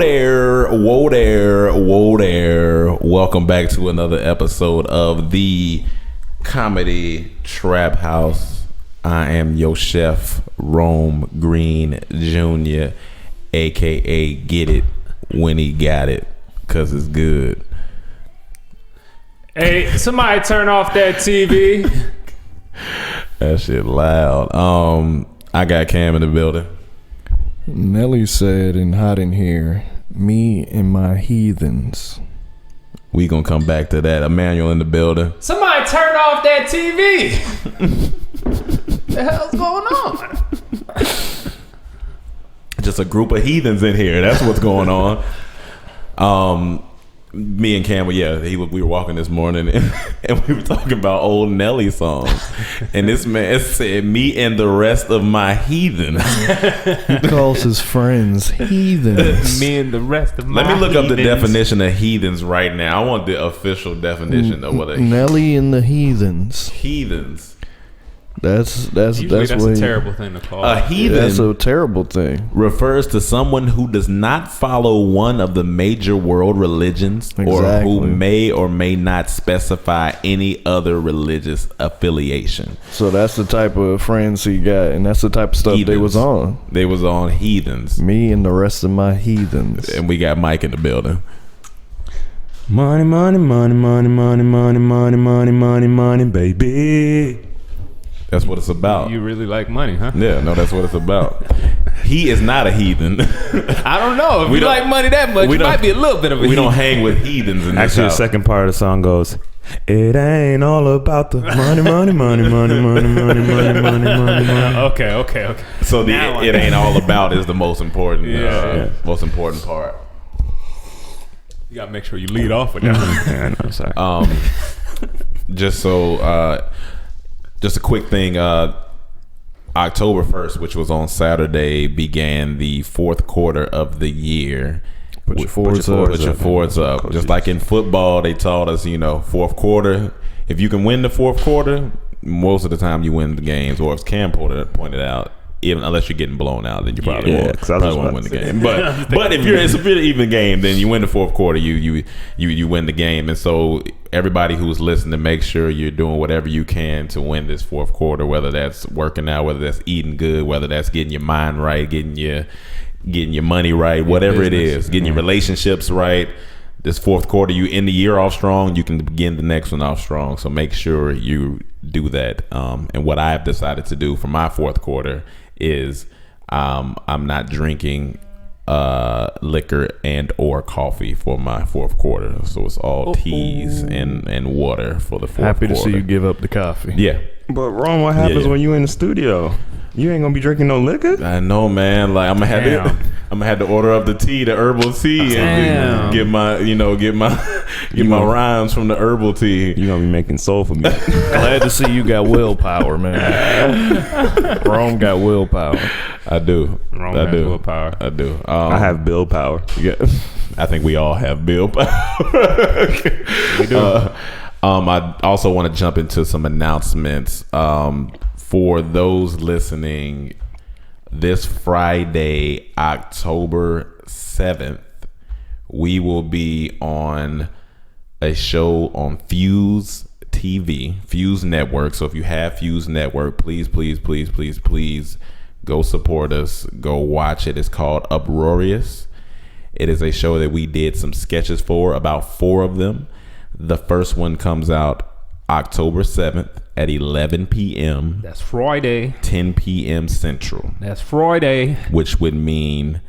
Whoa there. Welcome back to another episode of the Comedy Trap House. I am your chef, Rome Green Jr., aka Get It When He Got It, cause it's good. Hey, somebody turn off that TV. That shit loud. I got Cam in the building. Nelly said in Hot in Here, Me and My Heathens. We gonna come back to that. Emmanuel in the building. Somebody turn off that TV. The hell's going on? Just a group of heathens in here. That's what's going on. Me and Cam, we were walking this morning and we were talking about old Nelly songs. And this man said, "Me and the rest of my heathens." He calls his friends heathens. Me and the rest of my Let me look heathens. up the definition of heathens right now. I want the official definition of what a Nelly and the heathens. heathens. That's Usually that's what a terrible thing to call. A heathen That's a terrible thing. refers to someone who does not follow one of the major world religions or Exactly. who may or may not specify any other religious affiliation. So that's the type of friends he got, and that's the type of stuff they Heathens. was on. They was on heathens. Me and the rest of my heathens. And we got Mike in the building. Money, money, money, money, money, money, money, money, money, money, baby. That's what it's about. You really like money, huh? Yeah, no, that's what it's about. He is not a heathen. I don't know. If We you don't- like money that much, we you don't- might be a little bit of a We don't heathen. hang with heathens in this Actually, the house. second part of the song goes, it ain't all about the money, money, money, money, money, money, money, money, money, money. Okay. So the Now I- it ain't all about is the most important, Yeah. most important part. You gotta make sure you lead off with that. Yeah, I know, sorry. Just a quick thing. October 1st, which was on Saturday, began the fourth quarter of the year. Put your fours up. Put your fours up. Just like in football, they taught us, fourth quarter. If you can win the fourth quarter, most of the time you win the games. Or as Cam pointed out, even unless you're getting blown out, then you probably Yeah, won't, 'cause I was probably just won't win about the to game. But if it's a pretty even game, then you win the fourth quarter. You win the game. And so everybody who's listening, make sure you're doing whatever you can to win this fourth quarter. Whether that's working out, whether that's eating good, whether that's getting your mind right, getting your money right, whatever it is, getting your relationships right. This fourth quarter, you end the year off strong, you can begin the next one off strong. So make sure you do that. And what I've decided to do for my fourth quarter is I'm not drinking liquor and or coffee for my fourth quarter. So it's all teas and water for the fourth Happy quarter. to see you give up the coffee. Yeah. But Ron, what happens Yeah. when you in the studio? You ain't gonna be drinking no liquor? I know, man. Like I'm gonna have to order up the tea, the herbal tea, and get my rhymes from the herbal tea. You gonna be making soul for me. Glad to see you got willpower, man. Rome got willpower. I do. Wrong I has do. willpower. I do. I have bill power. Yeah, I think we all have Bill. We do. I also want to jump into some announcements. For those listening, this Friday, October 7th, we will be on a show on Fuse TV, Fuse Network. So if you have Fuse Network, please go support us. Go watch it. It's called Uproarious. It is a show that we did some sketches for, about 4 of them. The first one comes out October 7th at 11 p.m. That's Friday. 10 p.m. Central, That's Friday. which would mean,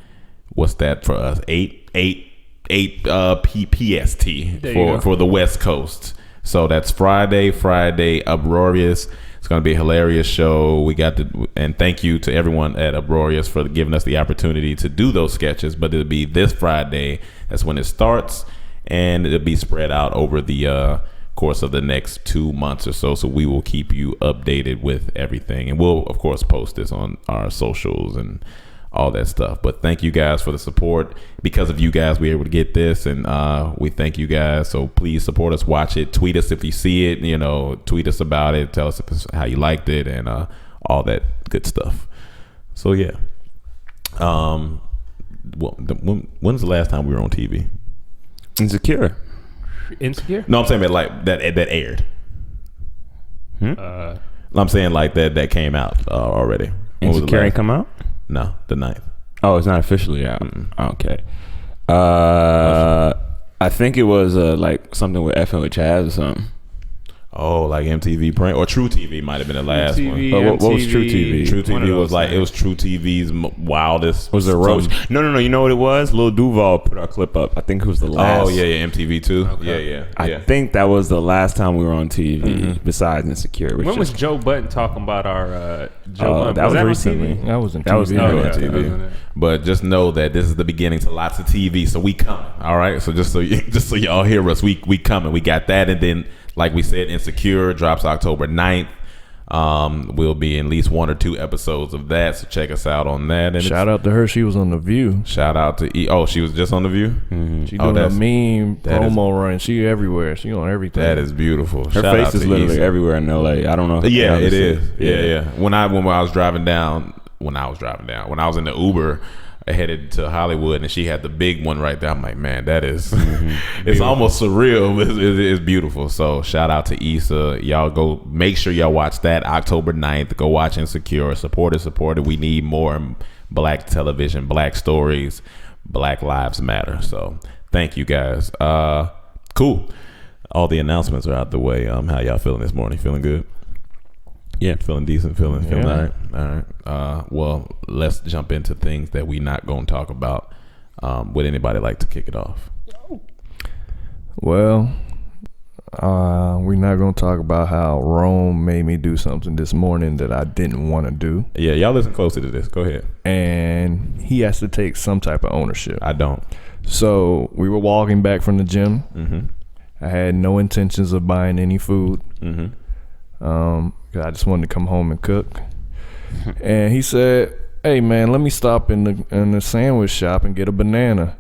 what's that for us? 8 PST for the West Coast. So that's Friday, Uproarious. It's going to be a hilarious show. And thank you to everyone at Uproarious for giving us the opportunity to do those sketches. But it'll be this Friday. That's when it starts, and it'll be spread out over the course of the next 2 months or so. So we will keep you updated with everything, and we'll of course post this on our socials and all that stuff. But thank you guys for the support. Because of you guys, we're able to get this, and we thank you guys. So please support us, watch it, tweet us if you see it, tweet us about it, tell us how you liked it, and all that good stuff. So yeah, when's the last time we were on TV? Insecure. No, I'm saying like that aired. No, I'm saying like that came out already. Insecure ain't come out? No, the 9th. Oh, it's not officially out. Okay. I think it was like something with Effing with Chaz or something. Oh, like MTV Print or True TV might have been the last MTV, one. What was True TV? True TV was like it was True TV's wildest. Was it Roach? No. You know what it was? Lil Duval put our clip up. I think it was the last. Oh yeah, MTV too. Okay. Yeah. I think that was the last time we were on TV. Besides Insecure. When was Joe Budden talking about our Joe Budden? That was on recently. TV? That was in That was TV. on TV. But just know that this is the beginning to lots of TV. So we coming. All right. So just so y'all hear us, we coming. We got that, and then like we said, Insecure drops October 9th. We'll be in at least 1 or 2 episodes of that. So check us out on that. And Shout out to her. She was on The View. Shout out to Oh, she was just on The View. She doing a meme that promo run. She everywhere. She on everything. That is beautiful. Her Shout out face is to literally Issa. everywhere in LA. I don't know. Yeah, it is. Yeah. Yeah. When I was driving down, when I was in the Uber, I headed to Hollywood, and she had the big one right there. I'm like, man, that is, it's almost surreal. But it's beautiful. So shout out to Issa. Y'all go make sure y'all watch that October 9th. Go watch Insecure. Support it. We need more black television, black stories, Black Lives Matter. So thank you guys. Cool. All the announcements are out the way. How y'all feeling this morning? Feeling good? Yeah, feeling decent, feeling all right. Well, let's jump into things that we not gonna talk about. Would anybody like to kick it off? Well, we're not going to talk about how Rome made me do something this morning that I didn't want to do. Yeah, y'all listen closely to this. Go ahead. And he has to take some type of ownership. I don't. So we were walking back from the gym. Mm-hmm. I had no intentions of buying any food. Mm-hmm. 'Cause I just wanted to come home and cook. And he said, "Hey man, let me stop in the sandwich shop and get a banana."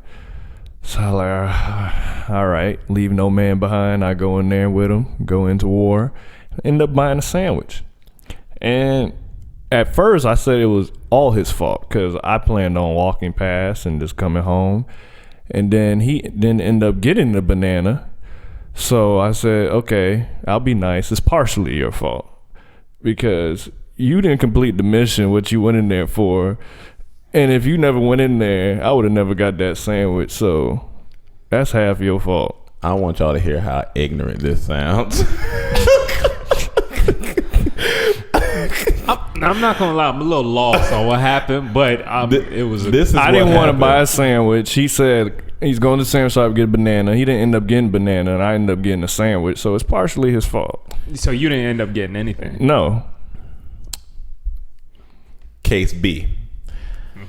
So I like, all right, leave no man behind. I go in there with him, go into war, end up buying a sandwich. And at first I said it was all his fault because I planned on walking past and just coming home. And then he didn't end up getting the banana. So I said, okay, I'll be nice. It's partially your fault because you didn't complete the mission, what you went in there for. And if you never went in there, I would have never got that sandwich. So that's half your fault. I want y'all to hear how ignorant this sounds. I'm not gonna lie, I'm a little lost on what happened, but it was. I didn't want to buy a sandwich. He said he's going to the sandwich shop to get a banana. He didn't end up getting a banana, and I ended up getting a sandwich. So it's partially his fault. So you didn't end up getting anything. No. Case B.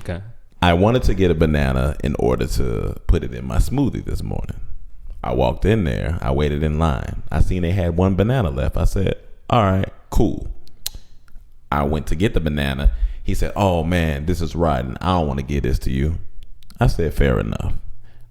Okay. I wanted to get a banana in order to put it in my smoothie this morning. I walked in there. I waited in line. I seen they had 1 banana left. I said, all right, cool. I went to get the banana. He said, oh man, this is rotten. I don't want to give this to you. I said, fair enough.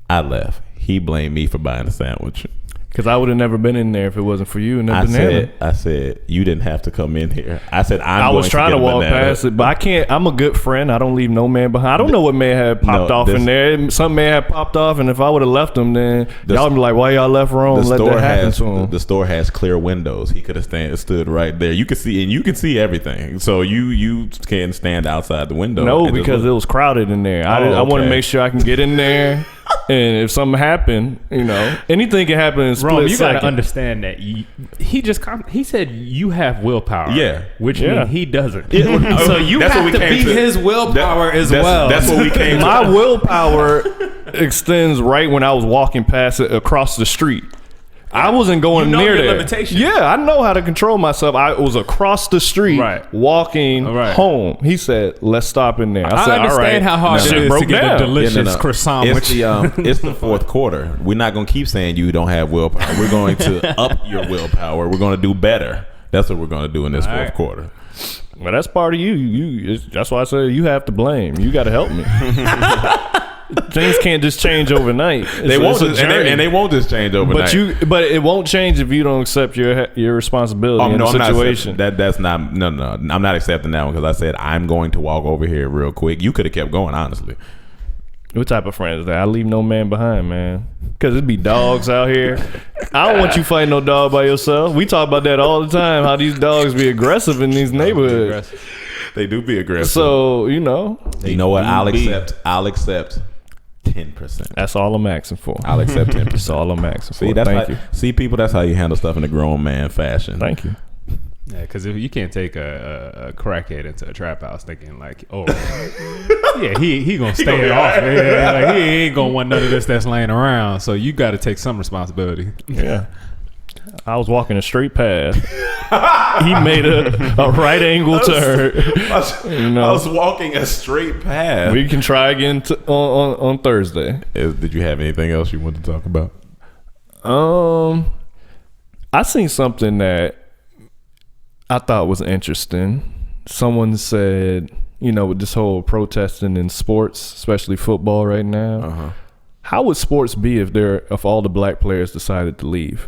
I left. He blamed me for buying a sandwich. Because I would have never been in there if it wasn't for you and that banana. I said, you didn't have to come in here. I said, I was trying to walk past it, but I can't. I'm a good friend. I don't leave no man behind. I don't know what may have popped off in there. Something may have popped off, and if I would have left him, then y'all would be like, why y'all left Rome? Let that happen to him. The store has clear windows. He could have stood right there. You can see, and you can see everything. So you can stand outside the window. No, because it was crowded in there. I want to make sure I can get in there. And if something happened, anything can happen in a split Rome, you second. gotta understand that he said you have willpower. Yeah, which means he doesn't. Yeah. So you have to be his willpower as well. That's what we came to. My willpower extends right when I was walking past it across the street. I wasn't going near there. Limitations. Yeah, I know how to control myself. I was across the street walking home. He said, let's stop in there. I said, understand how hard it is to get a delicious croissant. It's the fourth quarter. We're not going to keep saying you don't have willpower. We're going to up your willpower. We're going to do better. That's what we're going to do in this fourth quarter. Well, that's part of you. That's why I said you have to blame. You got to help me. Things can't just change overnight. They won't just change overnight. But it won't change if you don't accept your responsibility in the situation. That's not. No. I'm not accepting that one because I said I'm going to walk over here real quick. You could have kept going, honestly. What type of friends that I leave no man behind, man? Because it'd be dogs out here. I don't want you fighting no dog by yourself. We talk about that all the time. How these dogs be aggressive in these neighborhoods. They do be aggressive. So you know what? I'll accept 10%. That's all I'm asking for. I'll accept 10%. That's all I'm asking for. See, that's Thank how, you. See, people, that's how you handle stuff in a grown man fashion. Thank you. Yeah, because if you can't take a crackhead into a trap house thinking like, oh, yeah, he gonna stay off. Yeah, like, he ain't gonna want none of this that's laying around. So you got to take some responsibility. Yeah. I was walking a straight path. He made a right angle turn. I was walking a straight path. We can try again on Thursday. Did you have anything else you wanted to talk about? I seen something that I thought was interesting. Someone said, with this whole protesting in sports, especially football right now, how would sports be if all the black players decided to leave?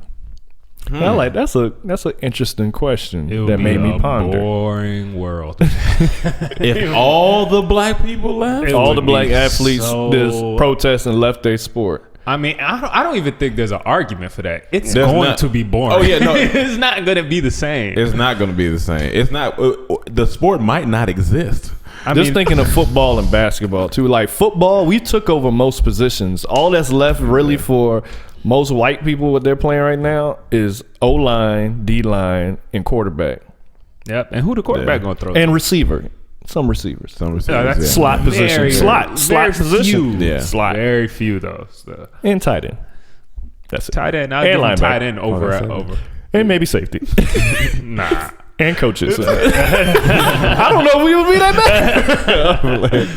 And I'm like, that's an interesting question that made me ponder. Boring world. If all the black people left, all the black athletes just protesting left their sport. I mean, I don't even think there's an argument for that. It's There's going not. to be boring. Oh, yeah, no. It's not going to be the same. It's not going to be the same. It's not. The sport might not exist. I mean, thinking of football and basketball too. Like football, we took over most positions. All that's left really for most white people, what they're playing right now is O-line, D-line, and quarterback. Yep. And who the quarterback going to throw? And receiver. Some receivers. That's slot position. Slot position. Few. Yeah. Slot. Very few though. So. And tight end. That's it. Tight end. I'll And give linebacker. tight end over. And maybe safety. Nah. And coaches. I don't know if we would be that bad.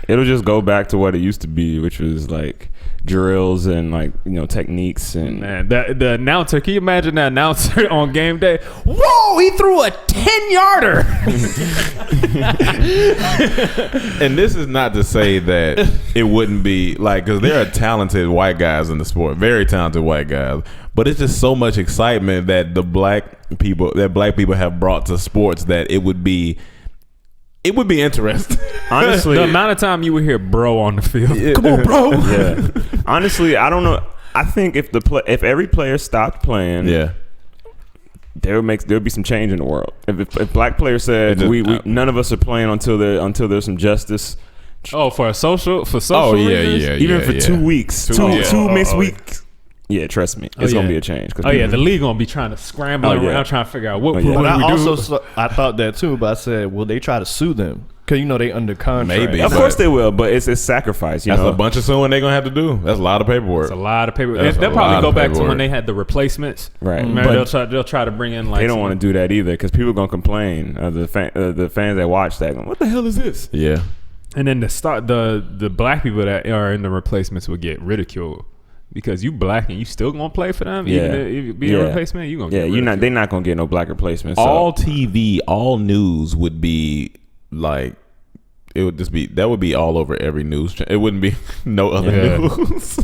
It'll just go back to what it used to be, which was like drills and like techniques and Man, the announcer, can you imagine the announcer on game day? Whoa, he threw a 10-yarder. And this is not to say that it wouldn't be like, because there are talented white guys in the sport, very talented white guys, but it's just so much excitement that black people have brought to sports that it would be interesting. honestly The amount of time you would hear bro on the field. Come on, bro. yeah. Honestly, I don't know. I think if every player stopped playing, Yeah. there would be some change in the world. If black players said we none of us are playing until there's some justice. Oh, for social Oh reasons? yeah. Even for 2 weeks, two mixed yeah. weeks. Yeah, trust me, it's gonna be a change. Oh yeah, the league gonna be trying to scramble around trying to figure out what we do. I thought that too, but I said, will they try to sue them? Because they under contract. Maybe. Of course they will, but it's sacrifice. That's a bunch of suing they're gonna have to do. That's a lot of paperwork. It's a lot of paperwork. That's They'll a probably lot go of back to paperwork. when they had the replacements. Right. Remember, But they'll try to bring in like they don't want to do that either because people are gonna complain. The fans that watch that, going, what the hell is this? Yeah. And then the black people that are in the replacements would get ridiculed because you black and you still gonna play for them. Yeah. Even if you be a replacement, you gonna get ridiculed. They're not gonna get no black replacements. All TV, all news would be like, it would just be, that would be all over every news channel. It wouldn't be no other news.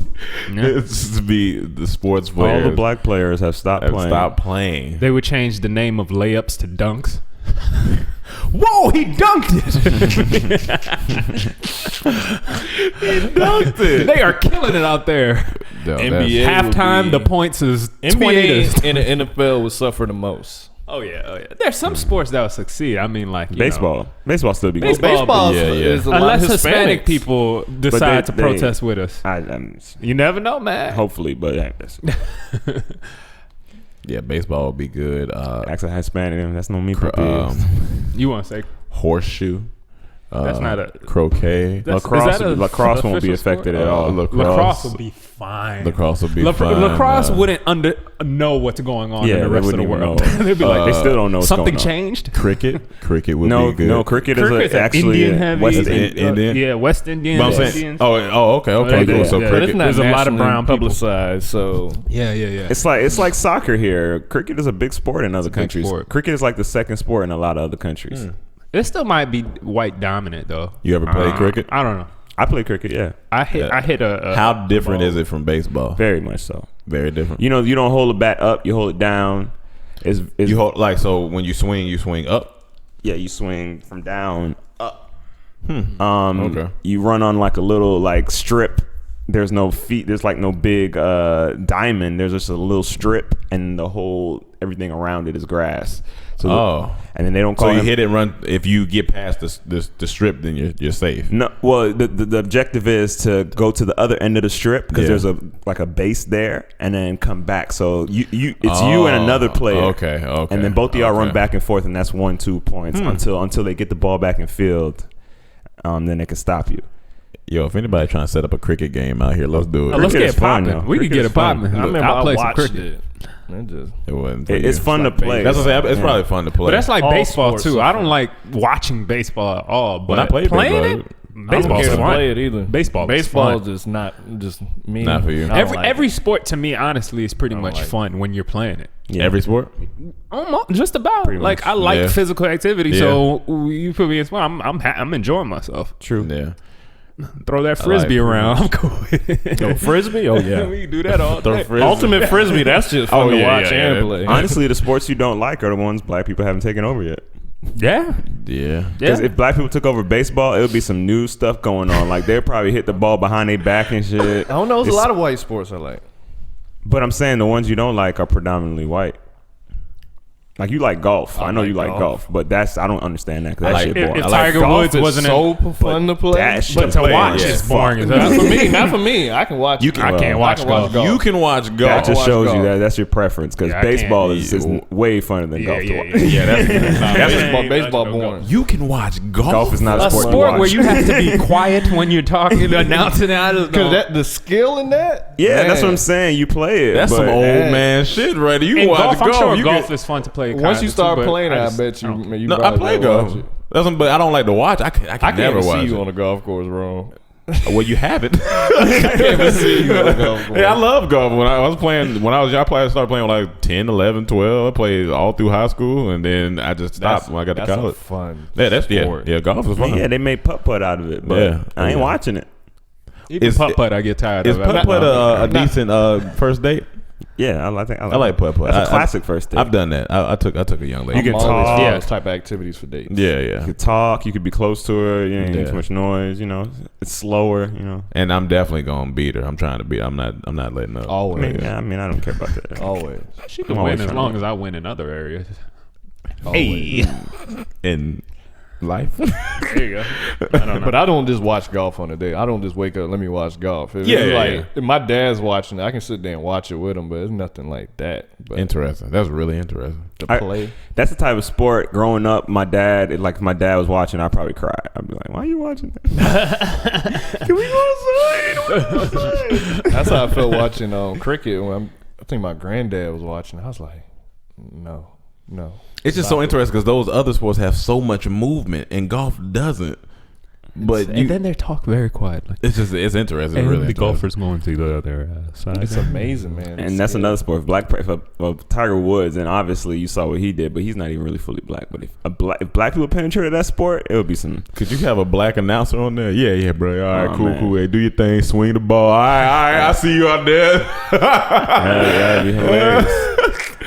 It'd just be the sports players. All the black players have stopped playing. They would change the name of layups to dunks. Whoa, he dunked it. He dunked it. They are killing it out there. No, NBA Halftime, the points is 20 NBA and the NFL would suffer the most. Oh yeah. There's some sports that will succeed. I mean, like Baseball still be good. Baseball is a lot unless of Hispanic Hispanics. people decide to protest with us. You never know, man. Hopefully, but that's Yeah, baseball would be good. actually Hispanic. That's no me. You want to say Horseshoe. that's not a croquet. Lacrosse won't be affected at all. Lacrosse will be fine. Lacrosse will be fine. Lacrosse wouldn't know what's going on in the rest of the world. They'd be like, they still don't know what's something going on. changed. Cricket would No, be good. no, cricket Cricket's is actually Indian heavy. West Indian? Yeah, West Indian. But I'm saying, Indians. okay, Yeah, cool. So yeah. But cricket. it's not There's a lot of nationally brown people. publicized, so Yeah. It's like soccer here. Cricket is a big sport in other big countries. sport. Cricket is like the second sport in a lot of other countries. It still might be white dominant though. You ever played cricket? I don't know. I play cricket, yeah, I hit a How different is it from baseball? very much so. Very different. You don't hold the bat up; you hold it down. You hold so when you swing up. Yeah, you swing from down up. Okay. You run on like a little like strip. There's no feet. There's like no big diamond. There's just a little strip, and everything around it is grass. So and then they don't call. So you hit it and run. If you get past the strip, then you're safe. No, well, the objective is to go to the other end of the strip because there's a base there, and then come back. So it's you and another player. Okay. And then both of y'all run back and forth, and that's 1-2 points until they get the ball back in field. Then they can stop you. Yo, if anybody trying to set up a cricket game out here, let's do it. Let's get it fun, popping. though. We can get it popping. I remember I'll play some watched cricket. It wasn't. It's fun to play. That's what I'm saying. It's probably fun to play. But that's like All baseball sports too. are I don't fun. like watching baseball at all. But When I played playing baseball, it, I don't baseball's care to fun. play it either. Baseball is Baseball fun. is not just me. Not for you. I don't Every like every it. sport to me, honestly, is pretty much like it. fun when you're playing it. Every sport. Almost, just about. Pretty Like much. I like Yeah. physical activity, so you put me in sport. I'm enjoying myself. True. Yeah. Throw that frisbee it. around. I'm cool. with it. Yo, frisbee? Oh yeah. we can do that all day. Ultimate frisbee. That's just fun to watch and yeah. play. Honestly, the sports you don't like are the ones black people haven't taken over yet. Yeah, Yeah. Because if black people took over baseball, it would be some new stuff going on. Like they'd probably hit the ball behind their back and shit. I don't know. There's a lot of white sports I like. But I'm saying the ones you don't like are predominantly white. Like you like golf. I know like you like golf, but I don't understand that. 'Cause that like- shit if boring. Tiger Golf Woods is wasn't so fun to play. that shit but to play, watch yeah. is boring. as Not hell. for me. Not for me. I can watch. You it. can- I can't I watch can watch golf. You can watch golf. That just watch shows golf. you that that's your preference because Yeah, I can't- baseball is way funner than golf to Yeah, watch. yeah, yeah. That's baseball. Baseball boring. You can watch golf. Golf is not a A sport, sport you where watch. you have to be quiet when you're talking, announcing out of Because the skill in that. Yeah, man. that's what I'm saying. You play it. That's but some old Hey. man shit, right? You can In watch golf, golf. I'm sure you golf can- is fun to play. Once you start too, but playing, I just- bet you. Man, you No, I probably play never watch golf. it. But I don't like to watch. I can I can't never even watch see you it. on a golf course, bro. Well, you have it. I can't even see you on a golf course. Yeah, I love golf. When I was playing, when I was young, I started playing with like 10, 11, 12. I played all through high school, and then I just stopped when I got to That's college. a fun. Yeah, sport. golf is fun. yeah, they made putt out of it, but Yeah. I ain't Yeah. watching it. Even Is- putt-putt, I get tired Is of. putt-putt a decent first date? Yeah, I like putt-putt. That's a classic first date. I've done that. I took a young lady. You can I'm always talk. for Yeah. those type of activities for dates. Yeah, You yeah. could talk. You could be close to her. You ain't Yeah. too much noise. You know, it's slower. You know. And I'm definitely gonna beat her. I'm trying to beat her. I'm not letting up. Always. I mean, I don't care about that. Always. She can I'm always win as trying to long win. as I win in other areas. Always. In life. There you go. I don't know. But I don't just watch golf on a day. I don't just wake up, let me watch golf. If Yeah, it's yeah, like yeah. if my dad's watching it, I can sit there and watch it with him, but it's nothing like that. But Interesting. That's really interesting. to I- play. That's the type of sport. Growing up, my dad, if my dad was watching, I'd probably cry. I'd be like, "Why are you watching that? Can we go outside? That's how I felt watching cricket. I think my granddad was watching. I was like, no. It's just so interesting because those other sports have so much movement and golf doesn't. But and then they talk very quietly. it's interesting. And really the interesting. golfer's going to the other side. It's amazing, man. And that's another sport. If Tiger Woods, and obviously you saw what he did, but he's not even really fully black. But if black people penetrated that sport, it would be some. Could you have a black announcer on there? Yeah, bro. All right, Oh, cool. man. Hey, do your thing. Swing the ball. All right. I see you out there. That'd be hilarious.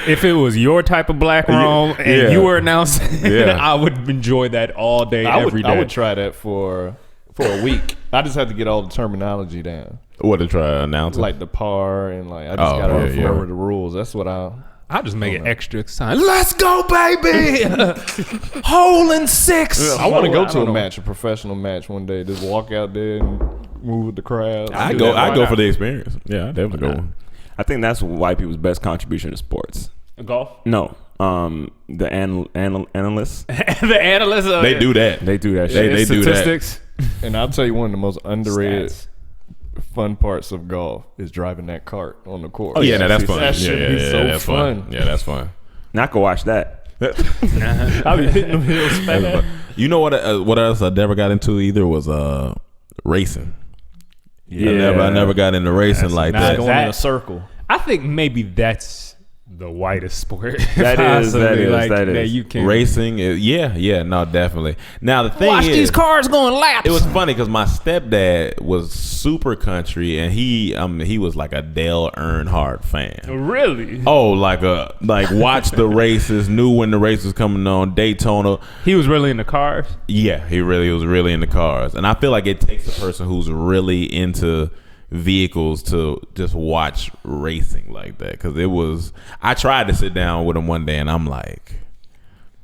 If it was your type of black room and yeah. you were announcing, Yeah. I would enjoy that all day, every day. I would try that for a week. I just have to get all the terminology down, What to try announcing? like the par and like I just Oh, gotta yeah, remember yeah. the rules. That's what I'll just make it extra exciting. Let's go, baby! Hole in 6. I want to go I to don't a know. match, a professional match one day. Just walk out there and move with the crowd. I Do go. that. I Why go not? for the experience. Yeah, I definitely go. I think that's white people's best contribution to sports. Golf? No, the analysts, The analysts. They do that. they do that shit. They do that. statistics. And I'll tell you one of the most underrated Stats. fun parts of golf is driving that cart on the course. Oh yeah, that's fun. That yeah, should yeah, be yeah, so that's fun. Yeah, that's fun. Not go watch that. I'll be hitting them hills fast. You know what else I never got into either was racing. Yeah. I never got into racing like not that. Going in That- a circle. I think maybe that's the whitest sport. That is. that you can Racing, no, definitely. Now the thing watch is, these cars going laps. it was funny because my stepdad was super country, and he was like a Dale Earnhardt fan. Really? Oh, like watch the races, knew when the race was coming on, Daytona. He was really into cars. Yeah, he really was really into cars, and I feel like it takes a person who's really into vehicles to just watch racing like that. Because I tried to sit down with him one day, and I'm like,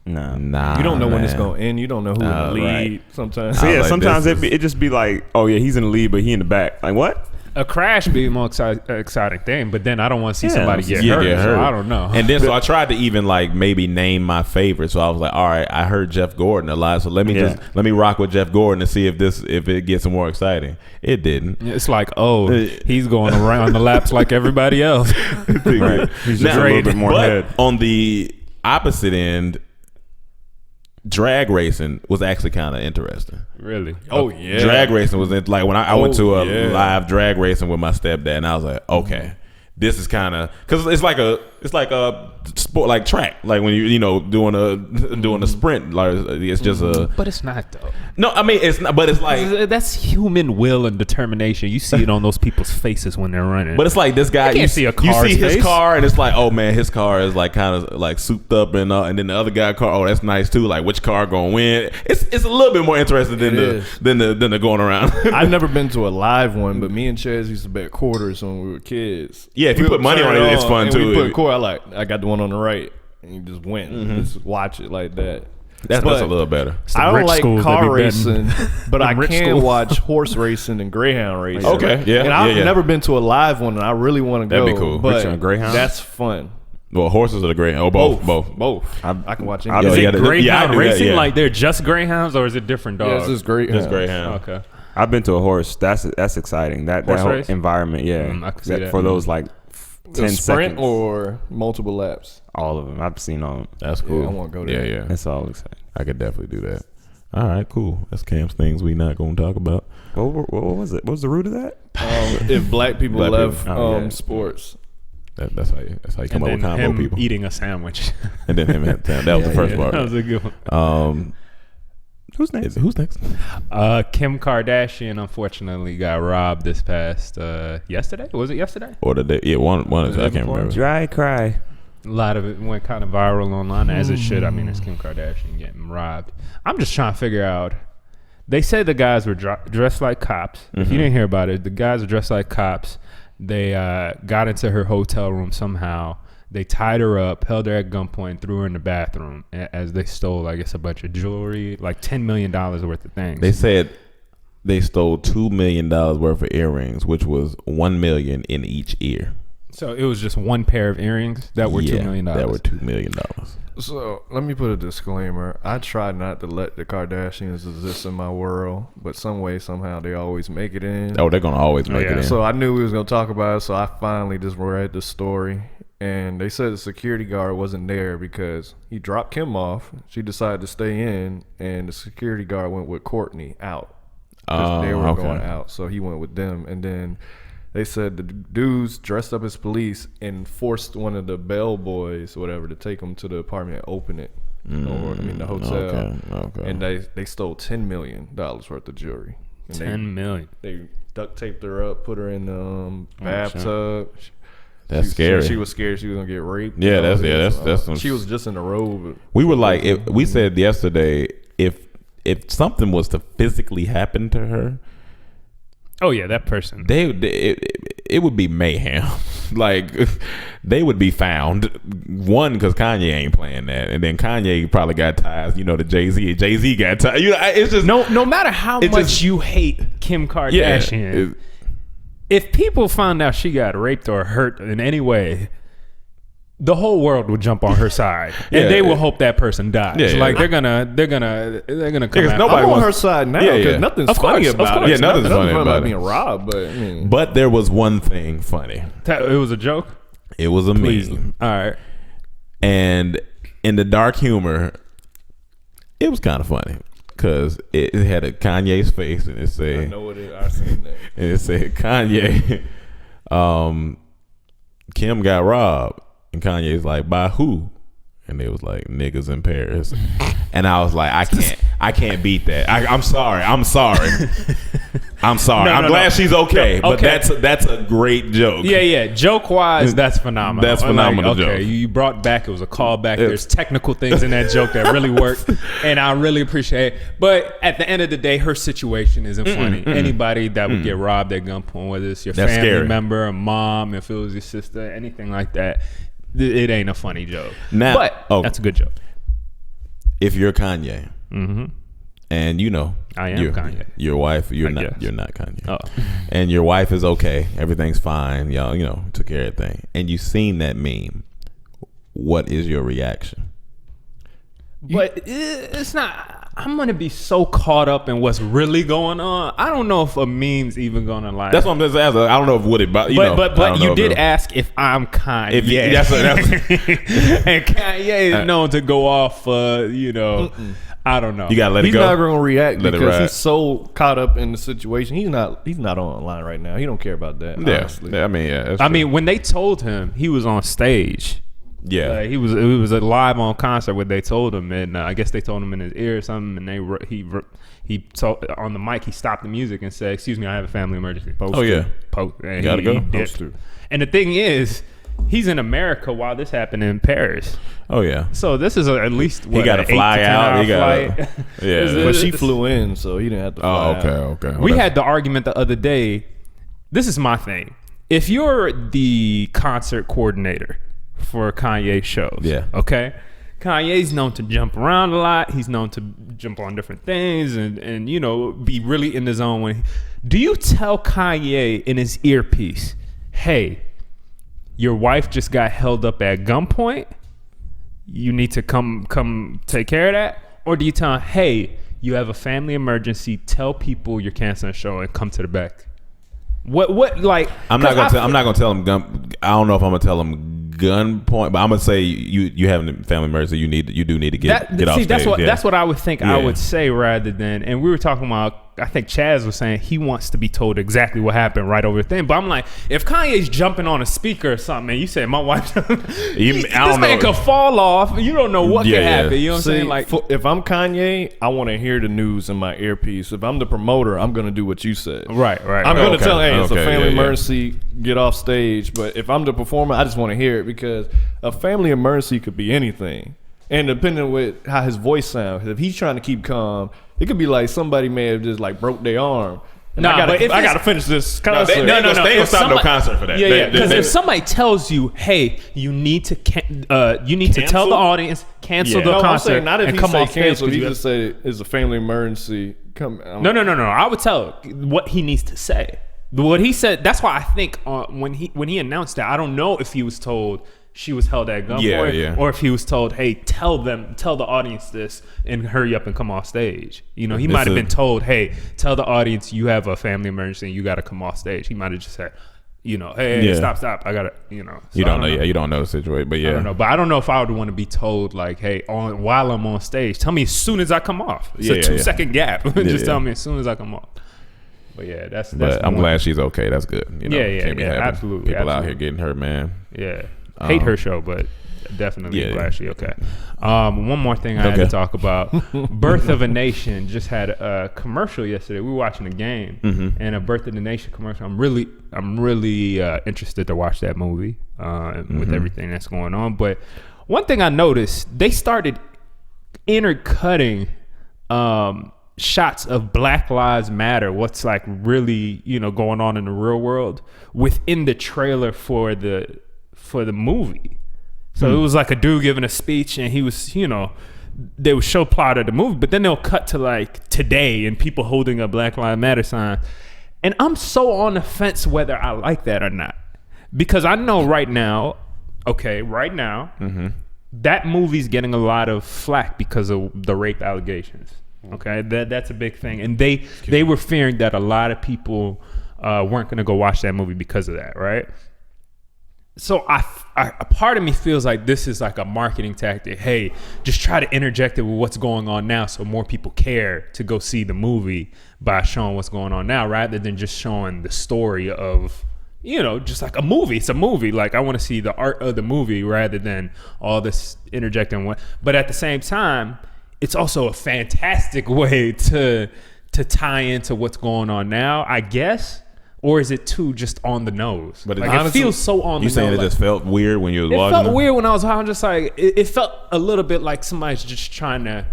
nah. You don't know man. when it's gonna end. You don't know who in the lead. Right. Sometimes. So yeah, like, sometimes this it just be like, oh yeah, he's in the lead, but he in the back. Like what? A crash be the most exciting thing, but then I don't want to see somebody get hurt. So I don't know. And then so I tried to even like maybe name my favorite. So I was like, all right, I heard Jeff Gordon a lot, so let me rock with Jeff Gordon and see if it gets more exciting. It didn't. It's like, he's going around the laps like everybody else. Right. He's just a little bit more head. On the opposite end, drag racing was actually kind of interesting. Really? Oh yeah. Drag racing was like when I went to a live drag racing with my stepdad, and I was like, okay, this is kind of because it's like a sport, like track, like when you doing a sprint, like it's just But it's not though. No, I mean it's not, but it's like that's human will and determination. You see it on those people's faces when they're running. But it's like this guy, can't see a car's you see his face. car, and it's like, oh man, his car is like kind of like souped up, and then the other guy car, oh that's nice too. Like which car gonna win? It's a little bit more interesting than the going around. I've never been to a live one, but me and Chaz used to bet quarters when we were kids. Yeah, if you put money on it, it's fun too. We put a quarter. I got the one on the right, and you just win. Just watch it like that. That's a little better. I don't like car racing, but I rich can schools. watch horse racing and greyhound racing. Okay, yeah, And I've yeah. never been to a live one, and I really want to go. That'd be cool. But Which one, greyhound? that's fun. Well, horses are the great. Oh, both. I can watch I'll any. Is Yeah, it yeah, greyhound I do that, racing? yeah. Like they're just greyhounds, or is it different Yeah, dogs? it's just greyhound. It's greyhound. Okay. I've been to a horse. That's exciting. That Horse whole race? environment. Yeah, I can see that. for those like 10 sprint seconds. or multiple laps. All of them. I've seen all of them. That's cool. I wanna go there. Yeah. That's all exciting. I could definitely do that. All right, cool. That's Cam's things we not going to talk about. What was it? What was the root of that? If black people Black left people. Oh, yeah. sports. That's how you come And up with then combo him people. eating a sandwich. And then him had that was the first part. That was a good one. Who's next? Who's next? Kim Kardashian unfortunately got robbed this past yesterday. Was it yesterday? Or the day? Yeah, one. I can't remember. Dry cry. A lot of it went kind of viral online, as it should. I mean, it's Kim Kardashian getting robbed. I'm just trying to figure out. They said the guys were dressed like cops. If you didn't hear about it, the guys were dressed like cops. They got into her hotel room somehow. They tied her up, held her at gunpoint, threw her in the bathroom as they stole, I guess, a bunch of jewelry, like $10 million worth of things. They said they stole $2 million worth of earrings, which was $1 million in each ear. So it was just one pair of earrings that were $2 million. That were $2 million. So let me put a disclaimer. I try not to let the Kardashians exist in my world, but some way, somehow, they always make it in. Oh, they're gonna always make it in. So I knew we was gonna talk about it, so I finally just read the story. And they said the security guard wasn't there because he dropped Kim off. She decided to stay in, and the security guard went with Courtney out. 'Cause they were going out, so he went with them. And then they said the dudes dressed up as police and forced one of the bellboys or whatever to take them to the apartment and open it. The hotel. Okay. And they stole $10 million worth of jewelry. And $10 million. They duct taped her up, put her in the bathtub. That's scary. She was scared she was gonna get raped. Yeah, that's some. She was just in a robe. We were like, we said yesterday, if something was to physically happen to her, Oh yeah, that person. it would be mayhem. Like they would be found. One, because Kanye ain't playing that, and then Kanye probably got ties. To Jay-Z. Jay-Z got ties. It's just No matter how much you hate Kim Kardashian, if people found out she got raped or hurt in any way, the whole world would jump on her side, and they will hope that person dies. Yeah, yeah. Like they're gonna come out. nobody I'm on wants- her side now Yeah, because yeah. nothing's Of funny course, about of it. course. Yeah, nothing's funny about about it. being robbed, but I mean, But there was one thing funny. It was a joke. It was a meme. All right. And in the dark humor, it was kind of funny because it had a Kanye's face, and it I said, know what it. I seen that. and it said Kanye, Kim got robbed, And Kanye's like, by who? And they was like, niggas in Paris. And I was like, I can't beat that. I'm sorry. I'm glad she's okay. But that's a great joke. Yeah. Joke wise, that's phenomenal. That's phenomenal joke. You brought back, it was a callback. There's technical things in that joke that really worked. And I really appreciate it. But at the end of the day, her situation isn't funny. Anybody that would get robbed at gunpoint, whether it's your family member, a mom, if it was your sister, anything like that, it ain't a funny joke. Now, but that's a good joke. If you're Kanye, and you know I am Kanye, your wife, you're not Kanye. Oh. And your wife is okay, everything's fine, y'all, took care of everything, and you seen that meme, what is your reaction? But it's not. I'm gonna be so caught up in what's really going on. I don't know if a meme's even gonna like. That's what I'm just asking. I don't know if would it, but you did ask if I'm Kanye. That's and Kanye is known to go off. I don't know. You gotta let it he's go. He's not gonna react let because he's so caught up in the situation. He's not online right now. He don't care about that. Yeah, honestly. I mean, when they told him he was on stage. Yeah, he was live on concert where they told him, and I guess they told him in his ear or something, and he told on the mic, he stopped the music and said, "Excuse me, I have a family emergency." Post and gotta go. Post through. And the thing is, he's in America while this happened in Paris. Oh yeah. So this is at least he got to fly out. He got but she flew in, so he didn't have to fly out. Okay. Well, we had the argument the other day. This is my thing. If you're the concert coordinator for Kanye shows. Yeah. Okay. Kanye's known to jump around a lot. He's known to jump on different things and be really in the zone. Do you tell Kanye in his earpiece, hey, your wife just got held up at gunpoint? You need to come take care of that? Or do you tell him, hey, you have a family emergency, tell people you're canceling the show and come to the back? What like I'm not gonna tell him I don't know if I'm gonna tell him gunpoint, but I'm gonna say you have a family emergency. You do need to get off stage. That's what I would think. I would say rather than. And we were talking about. I think Chaz was saying he wants to be told exactly what happened right over the thing. But I'm like, if Kanye's jumping on a speaker or something, and you said my wife, this man could fall off. You don't know what could happen. You know what I'm saying? Like, if I'm Kanye, I want to hear the news in my earpiece. If I'm the promoter, I'm gonna do what you said. Right. I'm gonna tell him, hey, it's a family emergency. Get off stage. But if I'm the performer, I just want to hear it because a family emergency could be anything. And depending with how his voice sounds, if he's trying to keep calm, it could be like somebody may have just like broke their arm. And I gotta finish this concert. They don't stop no concert for that. Yeah. Because if somebody tells you, hey, you need to tell the audience cancel the concert not if and he come say off cancel. stage. He just say it's a family emergency. No. I would tell what he needs to say. What he said. That's why I think when he announced that, I don't know if he was told she was held at gunpoint, or if he was told, "Hey, tell the audience this and hurry up and come off stage." He might have been told, "Hey, tell the audience you have a family emergency and you got to come off stage." He might have just said, "Hey, stop, I gotta," So you don't know. You don't know the situation, but I don't know. But I don't know if I would want to be told like, "Hey, while I'm on stage, tell me as soon as I come off." It's a 2-second gap. Just tell me as soon as I come off. But yeah, that's. But I'm glad she's okay. That's good. Absolutely. People out here getting hurt, man. Yeah. Hate her show, but definitely glad she okay. One more thing I had to talk about. Birth of a Nation just had a commercial yesterday. We were watching a game and a Birth of the Nation commercial. I'm really interested to watch that movie with everything that's going on. But one thing I noticed, they started intercutting shots of Black Lives Matter, what's like really going on in the real world within the trailer for the movie. So it was like a dude giving a speech and he was, they would show plot of the movie, but then they'll cut to like today and people holding a Black Lives Matter sign. And I'm so on the fence whether I like that or not. Because I know right now, that movie's getting a lot of flack because of the rape allegations. Okay, that's a big thing. And they were fearing that a lot of people weren't going to go watch that movie because of that, right? So a part of me feels like this is like a marketing tactic. Hey, just try to interject it with what's going on now so more people care to go see the movie by showing what's going on now rather than just showing the story of, just like a movie. It's a movie. Like I want to see the art of the movie rather than all this interjecting one. But at the same time, it's also a fantastic way to tie into what's going on now, I guess. Or is it too just on the nose? But like honestly, it feels so on the nose. You saying it just felt weird when you was watching? It felt weird when I was just like, it felt a little bit like somebody's just trying to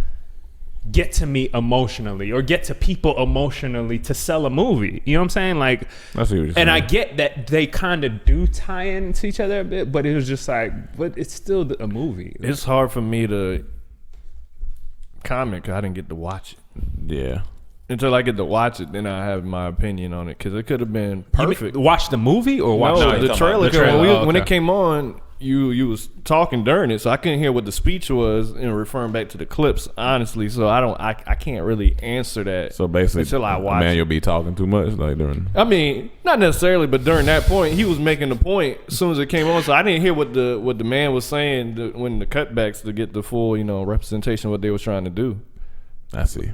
get to me emotionally or get to people emotionally to sell a movie. You know what I'm saying? Like, I see what you're saying. and I get that they kind of do tie into each other a bit, but it was just like, but it's still a movie. It's hard for me to comment because I didn't get to watch it. Yeah. Until I get to watch it, then I have my opinion on it because it could have been perfect. Watch the movie or watch the trailer? The trailer. When it came on, you was talking during it, so I couldn't hear what the speech was and referring back to the clips. Honestly, so I can't really answer that. So basically, until I watch, man, you'll be talking too much like during. I mean, not necessarily, but during that point, he was making the point as soon as it came on. So I didn't hear what the man was saying when the cutbacks to get the full representation of what they was trying to do. I see.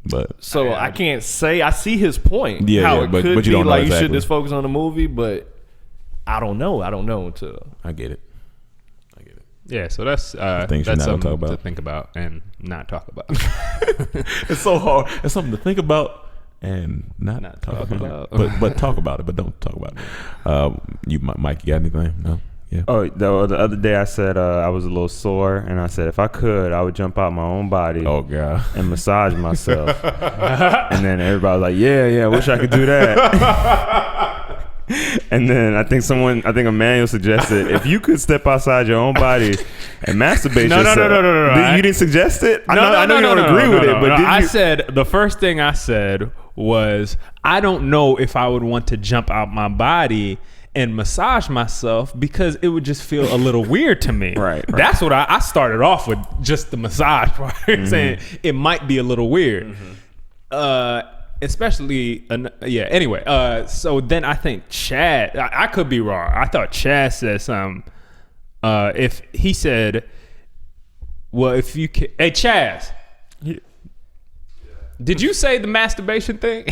But so I can't say I see his point. Yeah, how yeah, it but could you be don't know like you exactly. should just focus on the movie, but I don't know until I get it. Yeah, so that's things you're not something talk about. to think about and not talk about. It's so hard. It's something to think about and not talk about. But talk about it. But don't talk about it. Mike, you got anything? No. Yeah. Oh, the other day I said I was a little sore, and I said if I could, I would jump out my own body. Oh God. And massage myself. And then everybody was like, "Yeah, I wish I could do that." And then I think Emmanuel suggested if you could step outside your own body and masturbate yourself. No. You didn't suggest it? I know you don't agree with it, but I said the first thing I said was I don't know if I would want to jump out my body and massage myself because it would just feel a little weird to me. Right. That's what I started off with, just the massage part, saying it might be a little weird. Especially, anyway, so then I think Chad, I could be wrong. I thought Chad said something. If he said, well, if you can, hey, Chaz, did you say the masturbation thing?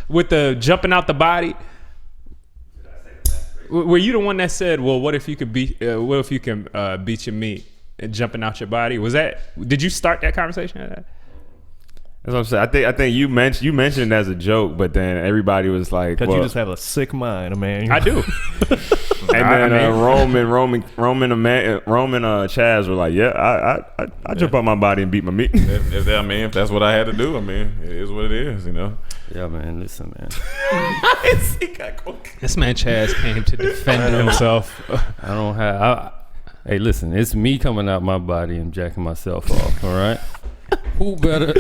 With the jumping out the body? Were you the one that said, well, what if you could beat your meat and jumping out your body? Did you start that conversation? That's what I'm saying. I think you mentioned it as a joke, but then everybody was like, because you just have a sick mind, man. I do. And then Roman Chaz were like, yeah, I jump out my body and beat my meat. If that's what I had to do, it is what it is, Yeah, man. Listen, man. This man Chaz came to defend himself. Hey, listen. It's me coming out my body and jacking myself off. All right. Who's better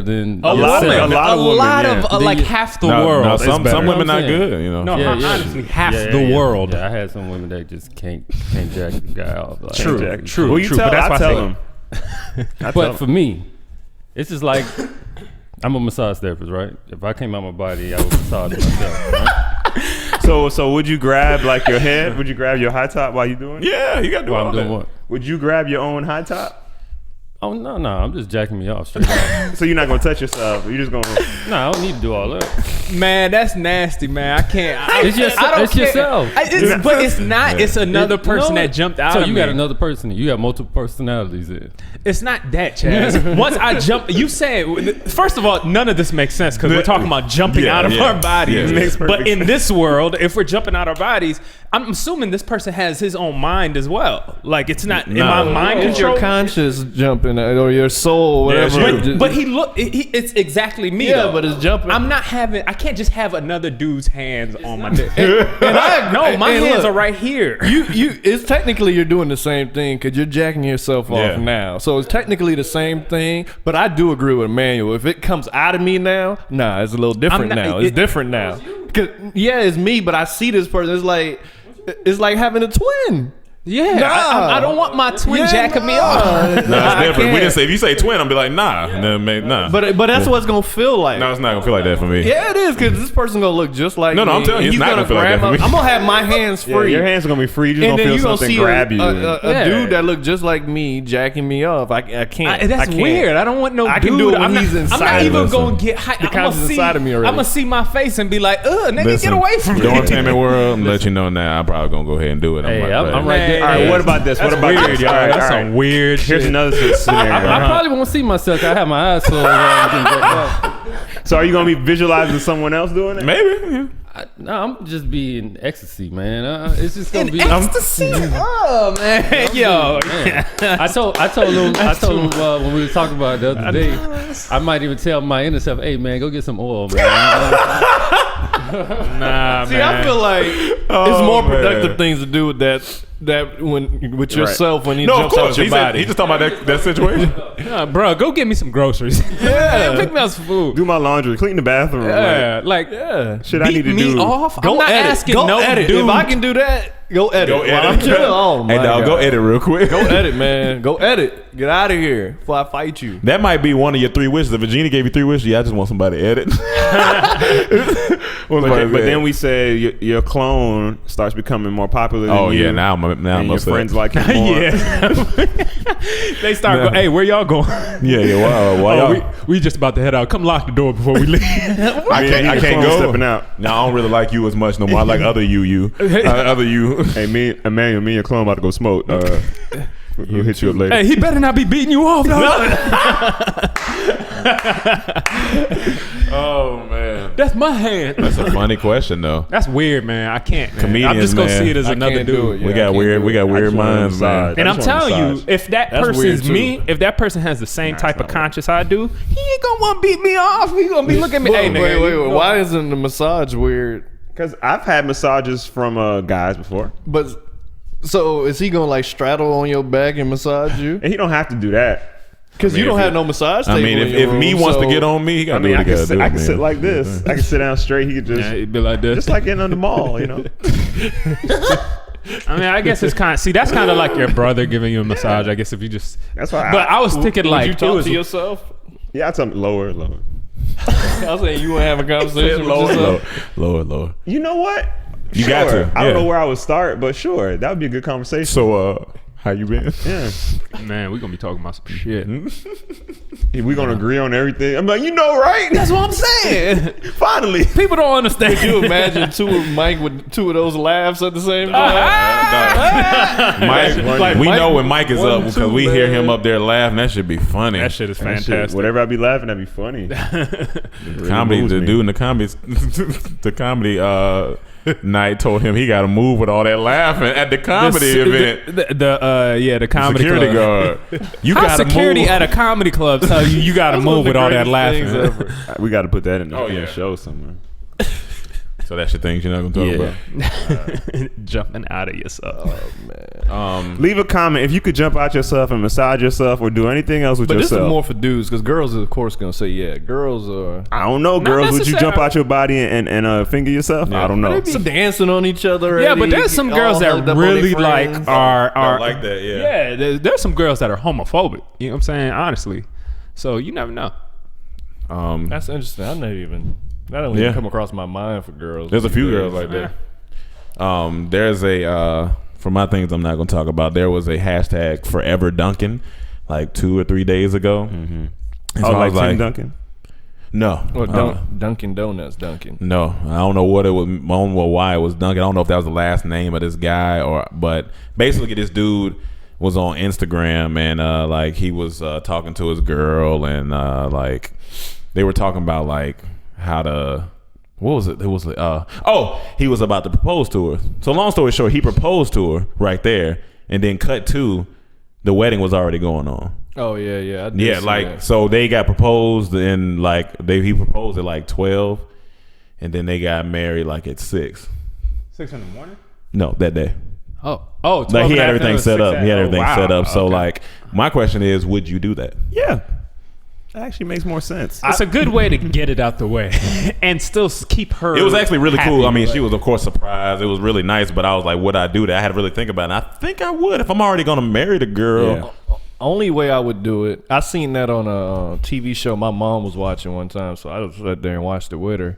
than a lot of women? Like half the world. No, some women not good, No, honestly, half the world. Yeah, I had some women that just can't jack the guy off. Like, True. Well, But that's why I tell say. them. But for me, it's just like I'm a massage therapist, right? If I came out my body, I would massage myself. Right? So would you grab like your head? Would you grab your high top while you doing it? Yeah, you got to do all I'm doing that. what? Would you grab your own high top? Oh no, I'm just jacking me off straight off. So you're not gonna touch yourself? You're just gonna? No, I don't need to do all that. Man, that's nasty, man. I can't. It's yourself. But it's not. It's another person that jumped out. So of you me. got another person. You got multiple personalities. It's not that, Chaz. Once I jump, you said. First of all, none of this makes sense because we're talking about jumping out of our bodies. Yeah. But in this world, if we're jumping out our bodies, I'm assuming this person has his own mind as well. Like it's not in my mind. It's your conscious jumping or your soul, whatever. But it's exactly me. Yeah, though. but it's jumping. I can't just have another dude's hands on my dick. My hands are right here. It's technically you're doing the same thing because you're jacking yourself off now. So it's technically the same thing. But I do agree with Emmanuel. If it comes out of me now, it's a little different now. It's different now. It's me, but I see this person. It's like having a twin. Yeah, Nah. I don't want my twin jacking me off. No, it's I different. We can't. didn't say if you say twin, I'm be like nah, nah. But that's what it's gonna feel like. No, it's not gonna feel like that for me. Yeah, it is, because this person gonna look just like No, me. I'm telling you, and it's he's not gonna feel like that grab for me. I'm gonna have my hands free. Your hands are gonna be free. You just and gonna then feel you gonna something see grab you. a dude that look just like me jacking me off. I can't. That's I can't. weird. I don't want no I dude. can do it when I'm he's not, inside I'm not of even us. gonna get high. The cops is inside of me already. I'm gonna see my face and be like, nigga, Listen, get away from me. Dormtainment world, I'm let you know now. I'm probably gonna go ahead and do it. Hey, like, I'm right there. All right, what about this? What That's about weird, this? y'all. All right, That's all some right. weird Here's shit. another scenario. I probably won't see myself. 'Cause I have my eyes closed. So are you gonna be visualizing someone else doing it? Maybe. Yeah. No, I'm just be in ecstasy, man. It's just gonna be Ecstasy. Oh man, yo. Man. I told him when we were talking about it the other day. I might even tell my inner self, "Hey man, go get some oil, man." Nah, See, man. I feel like it's more productive things to do with that when with yourself when he No, of jumps course. out your He said, body. he just talking about that situation. Nah, bro, go get me some groceries. Yeah. Pick me up some food. Do my laundry, clean the bathroom. Yeah, like yeah. Shit I need beat to me do. off. Go I'm not edit. asking Go no edit. dude. If I can do that, go edit. Go While edit. I'm chill. Oh my Hey, dog, go God. edit real quick. Go edit, man. Go edit. Get out of here before I fight you. That might be one of your 3 wishes. If Virginia gave you 3 wishes, I just want somebody to edit. But then we said your clone starts becoming more popular than oh you. yeah, now I'm and your upset. friends like him more. Yeah. They start going, hey, where y'all going? Yeah, why Oh, y'all? we just about to head out. Come lock the door before we leave. I can't your clone go. stepping out. No, I don't really like you as much no more. I like other you. Other you. Hey, Emmanuel, me and your clone about to go smoke. We'll hit you up later. Hey, he better not be beating you off, dog. Oh man, That's my hand. that's a funny question though. That's weird, man. I can't. Man. I'm Comedians, just gonna man. see it as I another can't do dude. it, yeah. We I got can't weird. do We it. got weird just wanna minds, man. massage. And I I'm just wanna telling you, massage. if that That's person's weird, me, too. if that person has the same type of not conscience I do, he ain't gonna want to beat me off. He gonna be looking at me. Hey, nigga, Wait. Why isn't the massage weird? Because I've had massages from guys before, But so is he gonna like straddle on your back and massage you? and he don't have to do that. Because I mean, you don't if have it- no massage I table. mean, in if your room, me wants to so- get on me, he I gotta mean, do what I he gotta do. can sit man. like this. I can sit down straight. He could just, Yeah, it'd be like this. just like in on the mall, you know. I mean, I guess it's kind of, see, that's kind of like your brother giving you a massage. I guess if you just, That's why. but I was thinking Would like, you it talk was, to yourself? Yeah, I tell him lower. I was saying you want to have a conversation with yourself. Lower. You know what? You got to, I yeah. don't know where I would start, but sure, that would be a good conversation. So, how you been? Yeah, man, we're gonna be talking about some shit. if we're gonna agree on everything, I'm like, you know, right? That's what I'm saying. Finally. People don't understand. Could you imagine Mike with 2 of those laughs at the same time? Mike, Like we Mike know when Mike is one, up because two, we hear him man. up there laughing. That should be funny. That shit is That shit, fantastic. whatever I be laughing, that'd be funny. Comedy, moves the me. dude in the comedy, the comedy night told him he got to move with all that laughing at the comedy event. The comedy Security club. guard, you How got to security move. at a comedy club tell you got to That's one move of with the all that greatest laughing? things ever. We got to put that in the, Oh, in yeah. the show somewhere. So that's your things you're not gonna talk about. Jumping out of yourself. Leave a comment if you could jump out yourself and massage yourself or do anything else with But this yourself. is more for dudes because girls are of course gonna say yeah. Girls are I don't know, girls. Would you jump necessarily. out your body and finger yourself? I don't know. so dancing on each other. Yeah, but already, there's some all girls that hugged up on their really like friends. are like that, yeah. Yeah, there's some girls that are homophobic. You know what I'm saying? Honestly, so you never know. That's interesting. That don't Yeah. even come across my mind for girls. There's a few girls like that. There's a for my things I'm not gonna talk about. There was a hashtag Forever Duncan like 2 or 3 days ago. And so I like was Tim Duncan. No, Well, Dunkin' Donuts, Dunkin'. no. I don't know what it was. I don't know why it was Duncan. I don't know if that was the last name of this guy but basically this dude was on Instagram and like he was talking to his girl and like they were talking about like how to. What was it? It was he was about to propose to her. So long story short, he proposed to her right there, and then cut to the wedding was already going on. Oh yeah. I did Yeah, see like that. so they got proposed and like he proposed at like 12, and then they got married like at 6. 6 in the morning. No, that day. Oh, Like he had everything set up. He had everything set up. So okay. like my question is, would you do that? Yeah. That actually makes more sense. It's a good way to get it out the way and still keep her. It was actually really happy, cool. I mean, right? she was of course surprised. It was really nice, but I was like, would I do that? I had to really think about it. And I think I would if I'm already gonna marry the girl. Yeah. Only way I would do it, I seen that on a TV show my mom was watching one time, so I just sat there and watched it with her.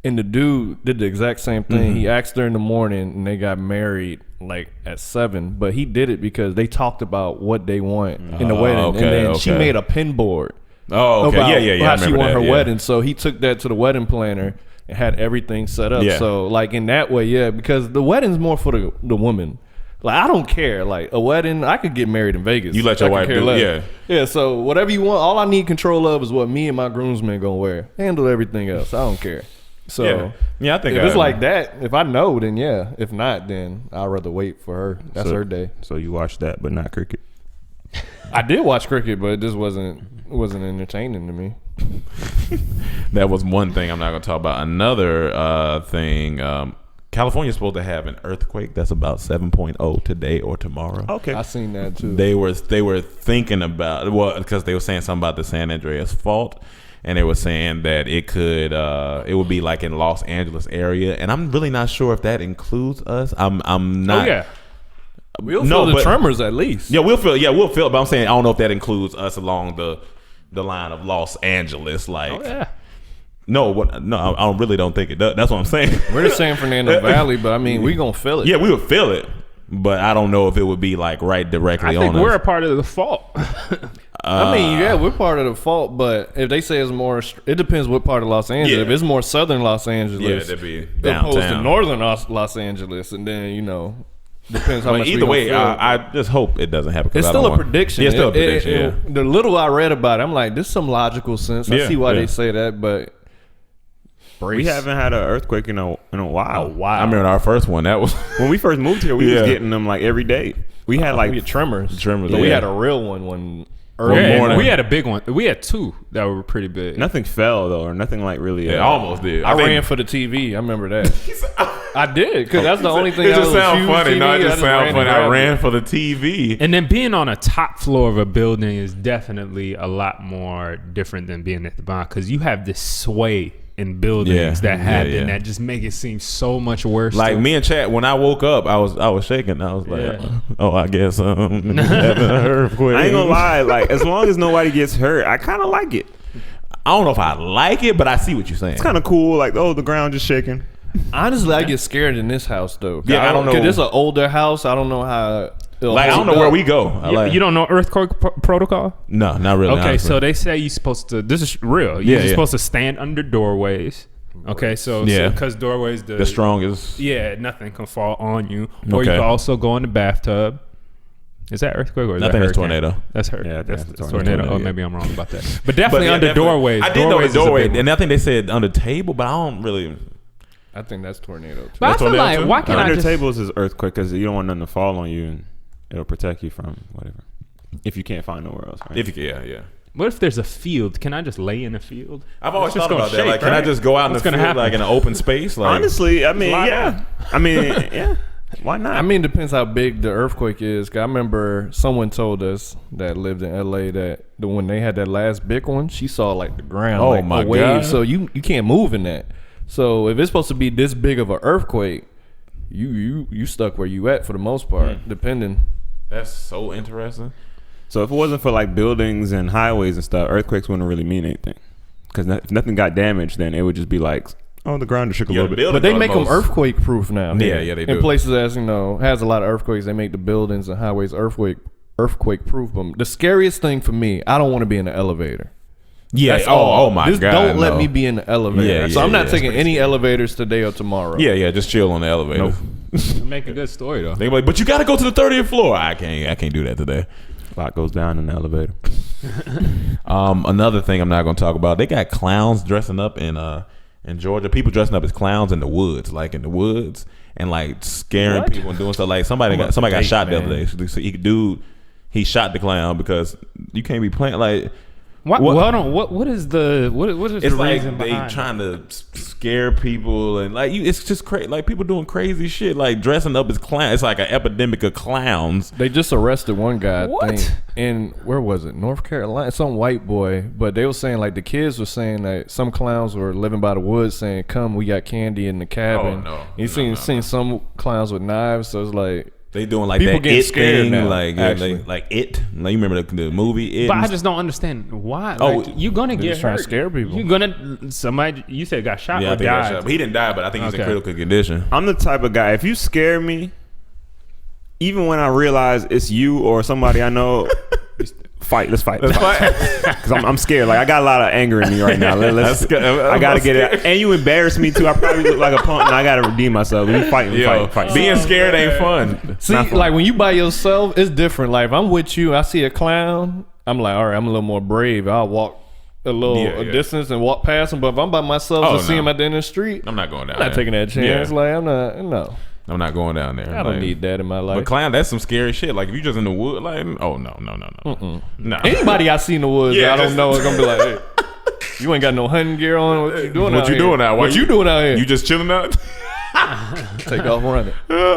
And the dude did the exact same thing. He asked her in the morning, and they got married like at 7. But he did it because they talked about what they want in the wedding, okay, and then she okay. made a pin board. Oh, okay. About Yeah. how I she remember want that, her yeah. wedding. So he took that to the wedding planner and had everything set up. Yeah. So like in that way, yeah, because the wedding's more for the woman. Like I don't care. Like a wedding, I could get married in Vegas. You let your I could wife care do less. it, Yeah. So whatever you want, all I need control of is what me and my groomsmen gonna wear. Handle everything else. I don't care. So Yeah, I think if it's like that, if I know, then yeah. If not, then I'd rather wait for her. That's her day. So you watched that, but not cricket. I did watch cricket, but it just wasn't entertaining to me. that was one thing I'm not going to talk about. Another thing, California's supposed to have an earthquake that's about 7.0 today or tomorrow. Okay. I seen that too. They were thinking about because they were saying something about the San Andreas fault, and they were saying that it would be like in Los Angeles area, and I'm really not sure if that includes us. I'm not. Oh yeah. We'll feel the tremors at least. Yeah, we'll feel. But I'm saying I don't know if that includes us along the line of Los Angeles. Like, Oh yeah. no, I really don't think it does. That's what I'm saying. We're the San Fernando Valley, but I mean, we gonna feel it. Yeah, we would feel it, but I don't know if it would be like right directly I think on we're us. a part of the fault. I mean, yeah, we're part of the fault, but if they say it's more, it depends what part of Los Angeles. Yeah. If it's more southern Los Angeles, Yeah, that'd be opposed to downtown. northern Los Angeles, and then depends how But much. we either gonna way, feel. I just hope it doesn't happen. 'Cause It's I still don't a want- prediction. Yeah, it's still a prediction. The little I read about it, I'm like, this is some logical sense. I Yeah, see why yeah. they say that, but We haven't had an earthquake in a while. I remember our first one. That was When we first moved here, we Yeah. was getting them like every day. We had like we get tremors. Tremors, But we yeah. had a real one Yeah, morning. we had a big one. We had 2 that were pretty big. nothing fell though, or nothing like really. it almost did. I think- ran for the TV. I remember that. I did because that's the only thing. It just that was sounds huge funny. No, TV, it just I sounds ran funny. and I grabbed ran it. for the TV. And then being on a top floor of a building is definitely a lot more different than being at the bottom because you have this sway in buildings Yeah. that happen Yeah. that just make it seem so much worse. Like to- me and Chad, when I woke up, I was shaking. I was like, Yeah. oh, I guess having an earthquake. I ain't gonna lie. Like as long as nobody gets hurt, I kind of like it. I don't know if I like it, but I see what you're saying. It's kind of cool. Like the ground just shaking. Honestly, I get scared in this house though. Yeah, I don't know. because it's an older house. I don't know how. it'll Like I don't hold know where up. we go. I like- you don't know earthquake protocol? No, not really. Okay, honestly. so they say you're supposed to. This is real. You're Yeah, yeah. supposed to stand under doorways. Okay, so Yeah. because doorways the strongest. Yeah, nothing can fall on you. Or Okay. you can also go in the bathtub. Is that earthquake or is I that think it's hurricane? tornado. That's her. Yeah, that's the tornado. tornado, Oh, yeah. maybe I'm wrong about that. But definitely yeah, under definitely. doorways. I did know Doorways the is a doorway, big one. and I think they said under table, but I don't really. I think that's tornado. Too. But I That's feel tornado like too? why can't I Under just tables is earthquake because you don't want nothing to fall on you, and it'll protect you from whatever. If you can't find nowhere else, right? If you can, yeah. What if there's a field? Can I just lay in a field? I've always It's just thought gonna about that. shake, Like, can I right? just go out What's in the gonna field, like happen? in an open space? Like, Honestly, I mean, Lie yeah. down. I mean, yeah. Why not? I mean, it depends how big the earthquake is. 'Cause I remember someone told us that lived in LA that when they had that last big one, she saw like the ground, Oh, like my a wave. God. So you can't move in that. So if it's supposed to be this big of an earthquake, you stuck where you at for the most part, depending. that's so interesting. So if it wasn't for like buildings and highways and stuff, earthquakes wouldn't really mean anything. Because if nothing got damaged, then it would just be like, oh, the ground just shook a Yeah, little the bit. But buildings they are make them most- earthquake proof now. Yeah, they do. In places as has a lot of earthquakes, they make the buildings and highways earthquake proof. But the scariest thing for me, I don't want to be in an elevator. Yeah. That's all. Oh my Just God. don't let no. me be in the elevator. Yeah, so yeah, I'm not yeah. taking any elevators today or tomorrow. Yeah. Just chill on the elevator. Make a good story though. They be like, but you got to go to the 30th floor. I can't do that today. A lot goes down in the elevator. Another thing I'm not going to talk about. They got clowns dressing up in Georgia. People dressing up as clowns in the woods, and like scaring people and doing stuff. Like somebody got shot the other day. So he shot the clown because you can't be playing like. What? Well, hold on. What is the what is It's the like reason they behind trying to scare people and like it's just crazy. Like people doing crazy shit, like dressing up as clowns. It's like an epidemic of clowns. They just arrested one guy, What? I think, in where was it? North Carolina, some white boy. But they were saying like the kids were saying that some clowns were living by the woods, saying, "Come, we got candy in the cabin." Oh, no. You seen some clowns with knives, so it's like They doing like People that getting It scared thing, now, like actually. like It. Like you remember the movie It? But I just don't understand why. Oh, Like, you're gonna they're get just trying to hurt. scare people. You're gonna somebody. You said got shot yeah, I or think he got died. shot. But he didn't die, but I think he's in Okay. critical condition. I'm the type of guy, if you scare me, even when I realize it's you or somebody I know, let's fight. Because I'm scared. Like, I got a lot of anger in me right now. I got to get it. And you embarrass me, too. I probably look like a punk, and I got to redeem myself. We fight. Being scared ain't fun. see, like when you by yourself, it's different. Like if I'm with you, I see a clown, I'm like, all right, I'm a little more brave. I'll walk a distance and walk past him. But if I'm by myself and see him at the end of the street, I'm not going down I'm not there. taking that chance. Yeah. Like I'm not going down there. I don't need that in my life. But clown, that's some scary shit. Like if you just in the wood, like no. Anybody I see in the woods Yeah, that I don't just- know is gonna be like, hey, you ain't got no hunting gear on. What you doing out here? What you doing out here? You just chilling out? Take off running.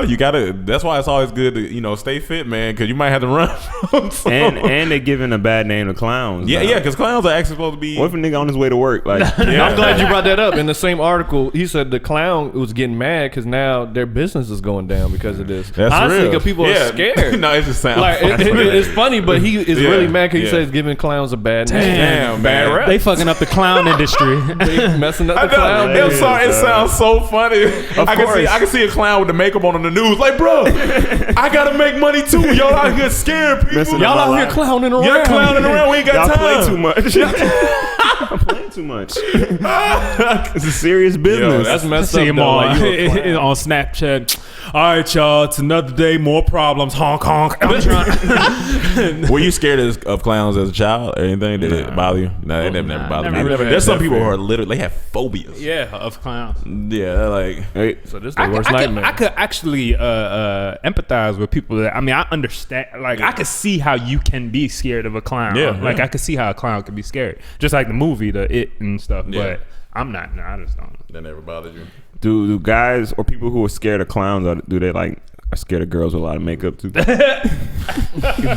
You gotta. That's why it's always good to stay fit, man, because you might have to run. From someone. and they're giving a bad name to clowns. yeah, now. because clowns are actually supposed to be. What if a nigga on his way to work? Like, I'm glad you brought that up. In the same article, he said the clown was getting mad because now their business is going down because of this. That's Honestly, real. because people are scared. No, it just sounds Like it's funny, but he is really mad because he says giving clowns a bad name. Damn, bad man. rap. They fucking up the clown industry. They messing up I the clown. know. business. It sounds so funny. I can see a clown with the makeup on the news. Like, bro, I gotta make money too. Y'all out here scaring people. Y'all out here clowning around. Y'all clowning around. We ain't got y'all time. play too much. Y'all playing too much. It's a serious business. That's messed See up. him though. on Like, you a clown. on Snapchat. All right, y'all. It's another day, more problems. Honk honk. I'm trying. Were you scared of clowns as a child or anything? Did it bother you? No, it never bothered me. never had There's some that people who fear. are literally, they have phobias. Yeah, of clowns. Yeah, they're like, Hey, So this is the worst nightmare. I could actually empathize with people that, I mean, I understand. Like, I could see how you can be scared of a clown. Yeah, Like, yeah. I could see how a clown can be scared. Just like the movie, the It and stuff. Yeah. But I'm not. No, I just don't. that never bothered you. do guys or people who are scared of clowns, do they like are scared of girls with a lot of makeup too?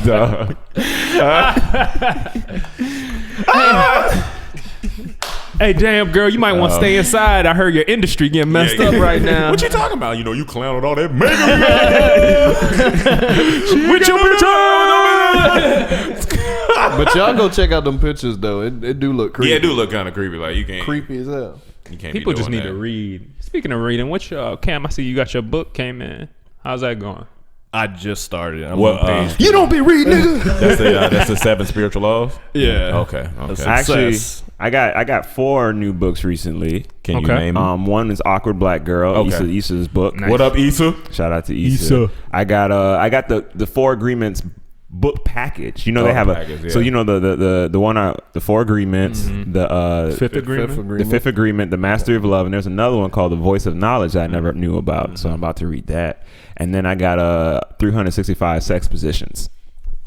Duh. Hey, damn, girl, you might want to stay inside. I heard your industry getting messed up right now. What you talking about? You clown with all that makeup. With your But y'all go check out them pictures though. It do look creepy. Yeah, it do look kind of creepy. Like you can't. creepy as hell. You can't. People be just doing need that. to read. Speaking of reading, what's your Cam? I see you got your book came in. How's that going? I just started. I'm What, on page. You don't be reading, nigga. That's the 7 spiritual laws. Yeah. Okay. Actually, Success. I got 4 new books recently. Can you Okay. name them? One is Awkward Black Girl, Okay. Issa's book. Nice. What up, Issa? Shout out to Issa. I got the 4 Agreements book package. You know they have package, yeah. so you know the one the 4 Agreements, the Fifth agreement. the 5th Agreement, the Mastery of Love, and there's another one called The Voice of Knowledge that I never knew about. So I'm about to read that, and then I got 365 Sex Positions.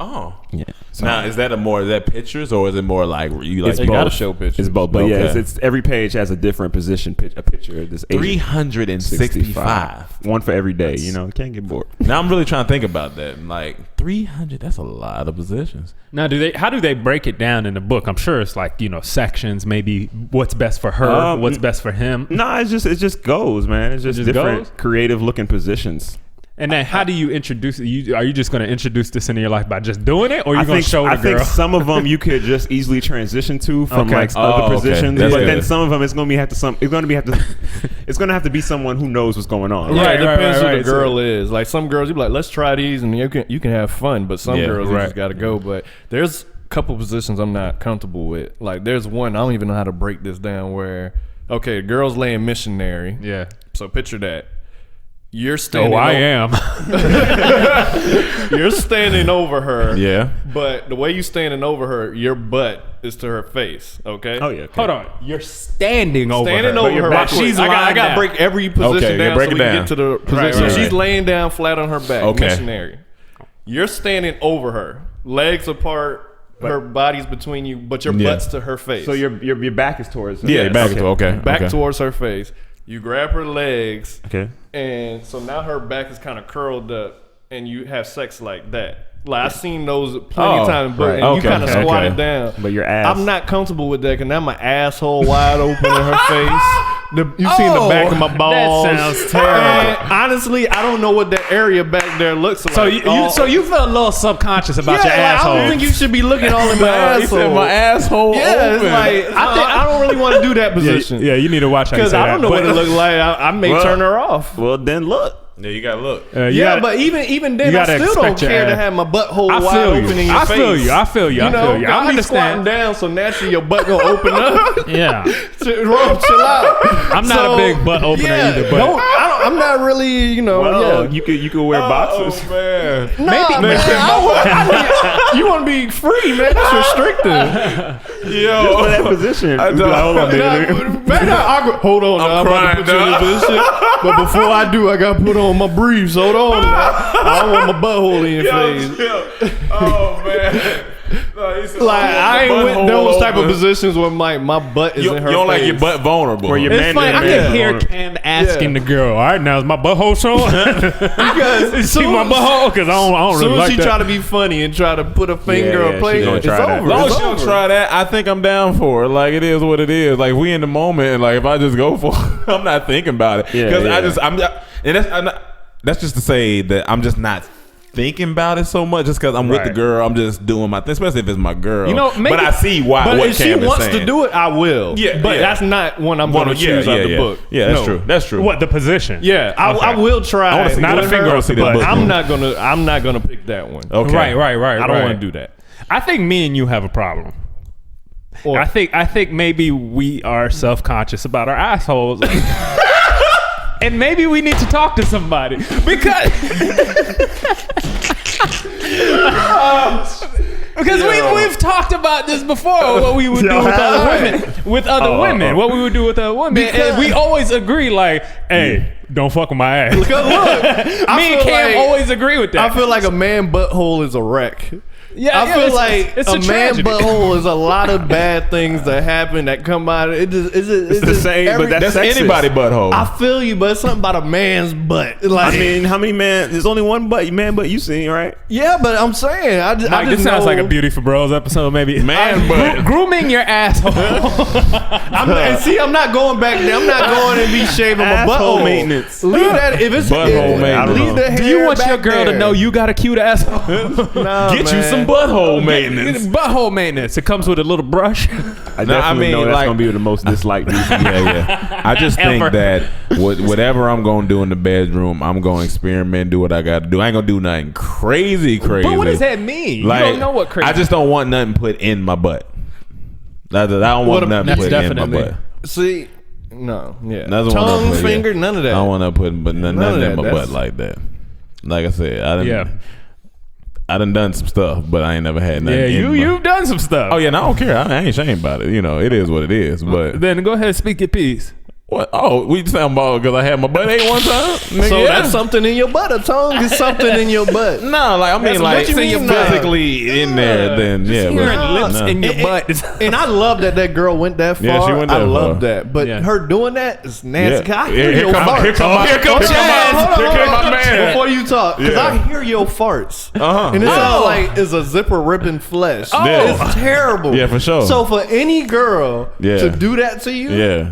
Oh. Yeah. So Now, is that pictures or is it more like you like They gotta show pictures. it's both, but yeah, Okay. it's every page has a different position, a picture of this 365? one for every day. You can't get bored. Now I'm really trying to think about that. Like 300, that's a lot of positions. Now, how do they break it down in the book? I'm sure it's like, sections, maybe what's best for her, what's best for him. Nah, it just goes, man. It's just just different goes? creative looking positions. And then how do you introduce it? Are you just going to introduce this into your life by just doing it? Or are you going to show the I girl? think some of them you could just easily transition to from Okay. like Oh, other okay. positions, That's but then good. some of them it's gonna have to be someone who knows what's going on. Yeah, it Right, depends right, who the girl is. Like some girls, you be like, let's try these, and you can have fun. But some Yeah, girls, you right. just gotta go. But there's a couple positions I'm not comfortable with. Like there's one I don't even know how to break this down. Where the girl's laying missionary. Yeah. So picture that. You're standing. Oh, I am. You're standing over her. Yeah. But the way you standing over her, your butt is to her face. Okay. Oh yeah. Okay. Hold on. You're standing over Standing her. over her. While Right she's I lying got to down. break every position Okay, down break so it we can down. get to the position. Right, So right. she's laying down flat on her back, Okay. missionary. You're standing over her, legs apart, her body's between you, but your butt's to her face. So your back is towards her. Yeah, your back is okay. Back towards her face. You grab her legs. Okay. And so now her back is kind of curled up, and you have sex like that. Like I've seen those plenty of times, but and you kind of squat it down. But your ass. I'm not comfortable with that because now my asshole wide open in her face. You seen the back of my balls. That sounds terrible. And honestly, I don't know what that area back there looks like. So you feel a little subconscious about your asshole. I don't think you should be looking all in my asshole. He said my asshole. Yeah, open. it's like I don't really want to do that position. Yeah, you need to watch how you say because I don't know that. what it looks like. I may turn her off. Well, then look. Yeah, you gotta look. But even then, I still don't care to have my butthole wide open in your face. I feel you. I I'm squatting down, so naturally your butt gonna open up. Yeah. Chill out. I'm not a big butt opener either, but I'm not really, you could wear boxers. Oh man. You want to be free, man? That's restrictive. Yo, For that position. I don't- Hold on, man. Hold on, now. I'm about to put you in a position. But before I do, I gotta put on my briefs. Hold on, now. I don't want my butthole in your face. Oh man. No, Like I ain't with those type of positions where my butt is You in her don't like face. your butt vulnerable. Where your it's man funny. I man can hear Cam asking the girl, "All right, now is my butthole showing?" Because See my butthole because I don't soon really as like she that. try to be funny and try to put a finger or she play, gonna it's try that. over. As long as It's she don't over. try that, I think I'm down for it. Like it is what it is. Like we in the moment, and like if I just go for it, I'm not thinking about it. Because that's just to say that I'm just not thinking about it so much just because I'm with the girl. I'm just doing my thing, especially if it's my girl. Maybe, but I see why. But what if she Cam is wants saying. to do it, I will. Yeah, but yeah. that's not one I'm going to choose out the book. Yeah, that's No. true. That's true. What the position? Yeah, I will try. I wanna see- Not a with finger her, on the but butt. I'm not gonna pick that one. Okay. Right. I don't want to do that. I think me and you have a problem. Or- I think maybe we are self-conscious about our assholes. And maybe we need to talk to somebody because we've talked about this before. What we would do with other women, what we would do with other women, and we always agree. Like, hey, don't fuck with my ass. Look, Me and Cam always agree with that. I feel like a man butthole is a wreck. Yeah, I feel like it's a a man tragedy. butthole is a lot of bad things that happen that come out. It's the same, but that's That's sexist. anybody butthole. I feel you, but it's something about a man's butt. Like, I mean, how many men? There's only one man butt you seen, right? yeah, but I'm saying, I Mike, just this sounds know, like a Beauty for Bros episode, maybe. Man butt. Grooming your asshole. I'm not going back there. I'm not going and be shaving my Asshole butthole. maintenance. Leave that if it's Butthole maintenance. Leave the hair Do you want your back girl to there. know you got a cute asshole? Nah, Get you man. some butthole maintenance. Butthole maintenance. It comes with a little brush. I definitely know that's gonna be the most disliked. Yeah. I just think Ever. that whatever I'm gonna do in the bedroom, I'm gonna experiment, do what I got to do. I ain't gonna do nothing crazy. But what does that mean? Like, you don't know what crazy. I just don't want nothing put in my butt. I don't want nothing that's put in my definitely- butt. See, no, yeah, That's what I'm tongue, put, finger, none of that. I don't want to put nothing of in that. my That's- butt like that. Like I said, I done done some stuff, but I ain't never had nothing. Yeah, in my- you've done some stuff. Oh yeah, and I don't care. I ain't ashamed about it. You know, it is what it is. But Then go ahead and speak your piece. what? Oh, we talking about because I had my butt ate one time. Nigga, So yeah. that's something in your butt. A tongue is something in your butt. No, like I mean, That's like what you mean, physically in there. Then yeah, Hearing but, lips no. in your butt. And I love that girl went that far. Yeah, she went that I love far. that. But Yeah. her doing that is nasty. Yeah. I hear Here your come farts. my man. Before you talk, because Yeah. I hear your farts. Uh-huh. And it Yeah. sounds like it's a zipper ripping flesh. Yeah. It's terrible. Yeah, for sure. So for any girl Yeah. to do that to you, Yeah.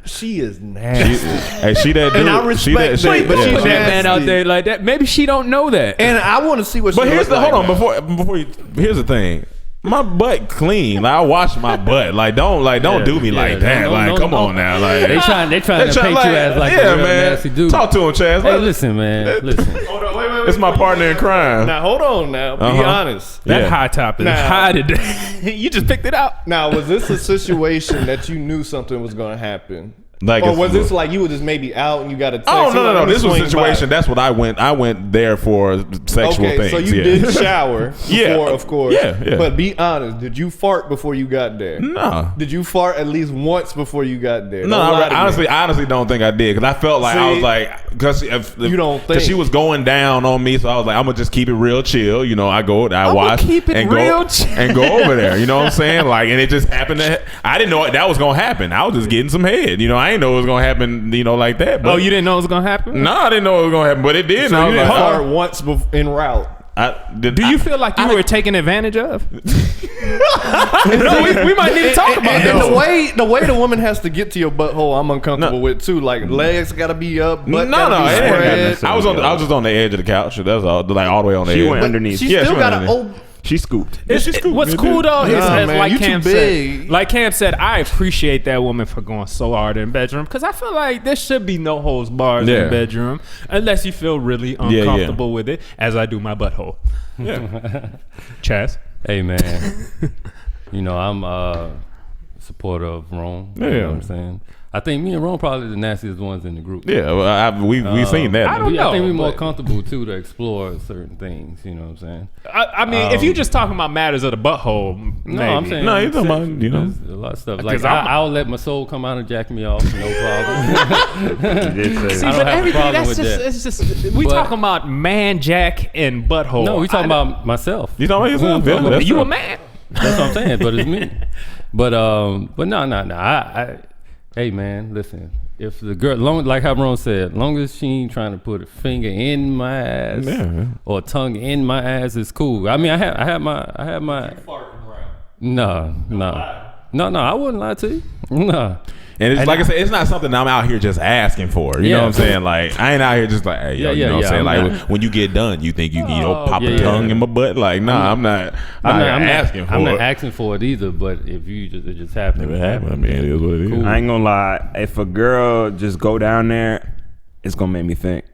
she is nasty. Hey, she that dude. And I she respect that, that, but yeah, she Put she- that man out nasty. there like that. Maybe she don't know that. And I want to see what But she here's look the like hold on now. before you. Here's the thing. My butt clean. Like I wash my butt. Like don't do me like that. no, like no, come no. on now. Like They trying to paint you as like yeah, a real man. nasty dude. Talk to him, Chaz. Hey, listen, man. Listen. Hold on, wait. It's my partner in crime. Now hold on. Now be Uh-huh. honest. That Yeah. high top is Now- high today. You just picked it out. Now was this a situation that you knew something was going to happen? Like, or was this like you were just maybe out and you got a text? Oh no! Let me This was a swing situation. by. That's what I went. I went there for sexual Okay, things. so you did shower before, of course. Yeah. But be honest, did you fart before you got there? No. Did you fart at least once before you got there? No, I honestly don't think I did, because I felt like I was like, because you don't think, she was going down on me, so I was like, I'm gonna just keep it real chill. You know, I watch and go over there. You know what I'm saying? Like, and it just happened. I didn't know that was gonna happen. I was just getting some head. You know, I didn't know it was gonna happen. You know, like that. But you didn't know it was gonna happen? No, I didn't know it was gonna happen, but it did. So and I you was didn't like, fart once en route. Do you feel like you were taken advantage of? We might need to talk about and the way the woman has to get to your butthole, I'm uncomfortable with too. Like, legs gotta be up. Butt gotta be spread. I was just on the edge of the couch. That's all, like all the way on the edge. She went underneath. She still got an She scooped. What's cool though is man, like you Cam too big. said. Like Cam said, I appreciate that woman for going so hard in the bedroom, because I feel like there should be no holds barred in the bedroom unless you feel really uncomfortable with it, as I do my butthole. Yeah. Chaz. Hey man, you know I'm supporter of Rome. You know what I'm saying? I think me and Rome probably the nastiest ones in the group. Yeah, well, we've seen that. I don't know, I think we're more but- comfortable too to explore certain things. You know what I'm saying? I mean, if you're just talking about matters of the butthole, No, maybe. I'm saying No, you're talking about, you know. there's a lot of stuff. 'Cause Like I'll let my soul come out and jack me off, no problem. He did say See, that. I don't but have a everything problem that's with just that. it's just we But- talking about man, jack, and butthole. No, we talking about myself. You talking about yourself? Yeah, that's you true. a man. That's what I'm saying, but it's me. But no. I hey man, listen. If the girl, like how Ron said, long as she ain't trying to put a finger in my ass or a tongue in my ass, it's cool. I mean, I had my. No, I wouldn't lie to you. No. And it's like I said, it's not something I'm out here just asking for. You know what I'm saying? Like, I ain't out here just like, hey, yo, you know what I'm saying? Like, when you get done, you think you can, pop a tongue in my butt? Like, nah, I'm not asking for it. I'm not asking for it either, but if you just, it just happened. If it happened, I mean, it is what it is. Cool. I ain't gonna lie. If a girl just go down there, it's gonna make me think.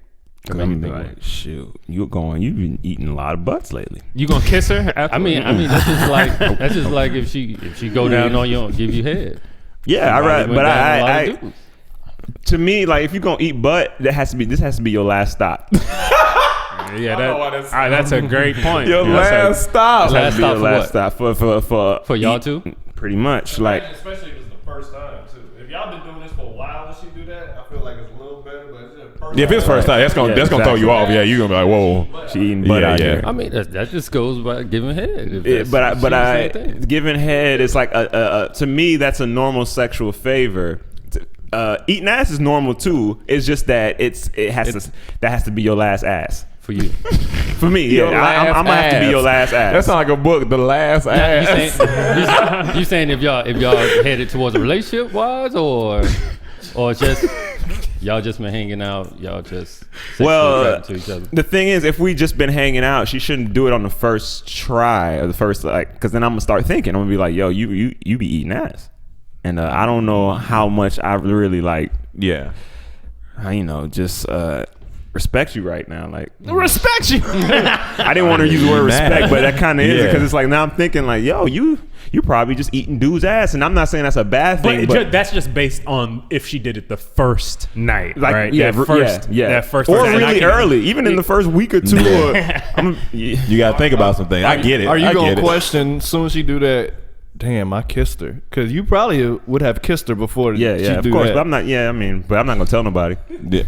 Cause I'm gonna be like, shoot, you've been eating a lot of butts lately. You gonna kiss her? I mean, that's just like if she go down on you and give you head. Yeah, Somebody went down on a lot of dudes. to me, like if you gonna eat butt, this has to be your last stop. Yeah, that's a great point. Your last stop. Last stop for last what? stop for y'all eat, too? Pretty much, like especially if it's the first time too. If y'all been doing this for a while and she do that, I feel like it's a little better. But it's the first If it's first time, that's gonna throw you off. Yeah, you're gonna be like, whoa. she eating butt out here. I mean, that just goes by giving head. Giving head is like to me that's a normal sexual favor. Eating ass is normal too. It's just that that has to be your last ass for you. for me. Yeah, I'm gonna have to be your last ass. That sounds like a book, The Last Ass. You saying if y'all headed towards a relationship wise or just y'all just been hanging out, y'all just to each other. The thing is, if we just been hanging out, she shouldn't do it on the first try or the first because then I'm gonna start thinking. I'm gonna be like, yo, you be eating ass, and I don't know how much I really like. Yeah. Just respect you right now. Like Respect you. I didn't want to use the word respect, but that kind of is because it's like now I'm thinking like, yo, you probably just eating dude's ass, and I'm not saying that's a bad thing, but that's just based on if she did it the first night, like, right? Yeah, that first or night. really early, even in the first week or two. You gotta think about some things. I get it. Are you I gonna get it. question as soon as she do that? Damn, I kissed her. Because you probably would have kissed her before. Yeah, she of do course. that. But I'm not. Yeah, but I'm not gonna tell nobody. Yeah.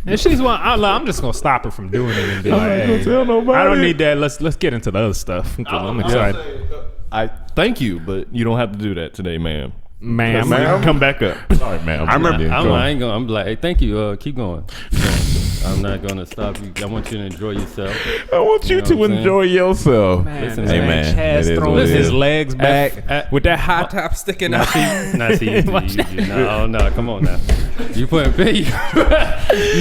And she's one. I'm just gonna stop her from doing it and be like, ain't gonna hey, tell nobody. I don't need that. Let's get into the other stuff. I'm excited. I thank you, but you don't have to do that today, ma'am. Ma'am, Come back up. Sorry, man. I remember- I ain't gonna. I'm like, hey, thank you. Keep going. I'm not gonna stop you. I want you to enjoy yourself. I want you You know to what I'm enjoy yourself. Listen, Hey, man. Chaz It is throwing what it his is. legs back with that high top sticking out. No, come on now. You putting you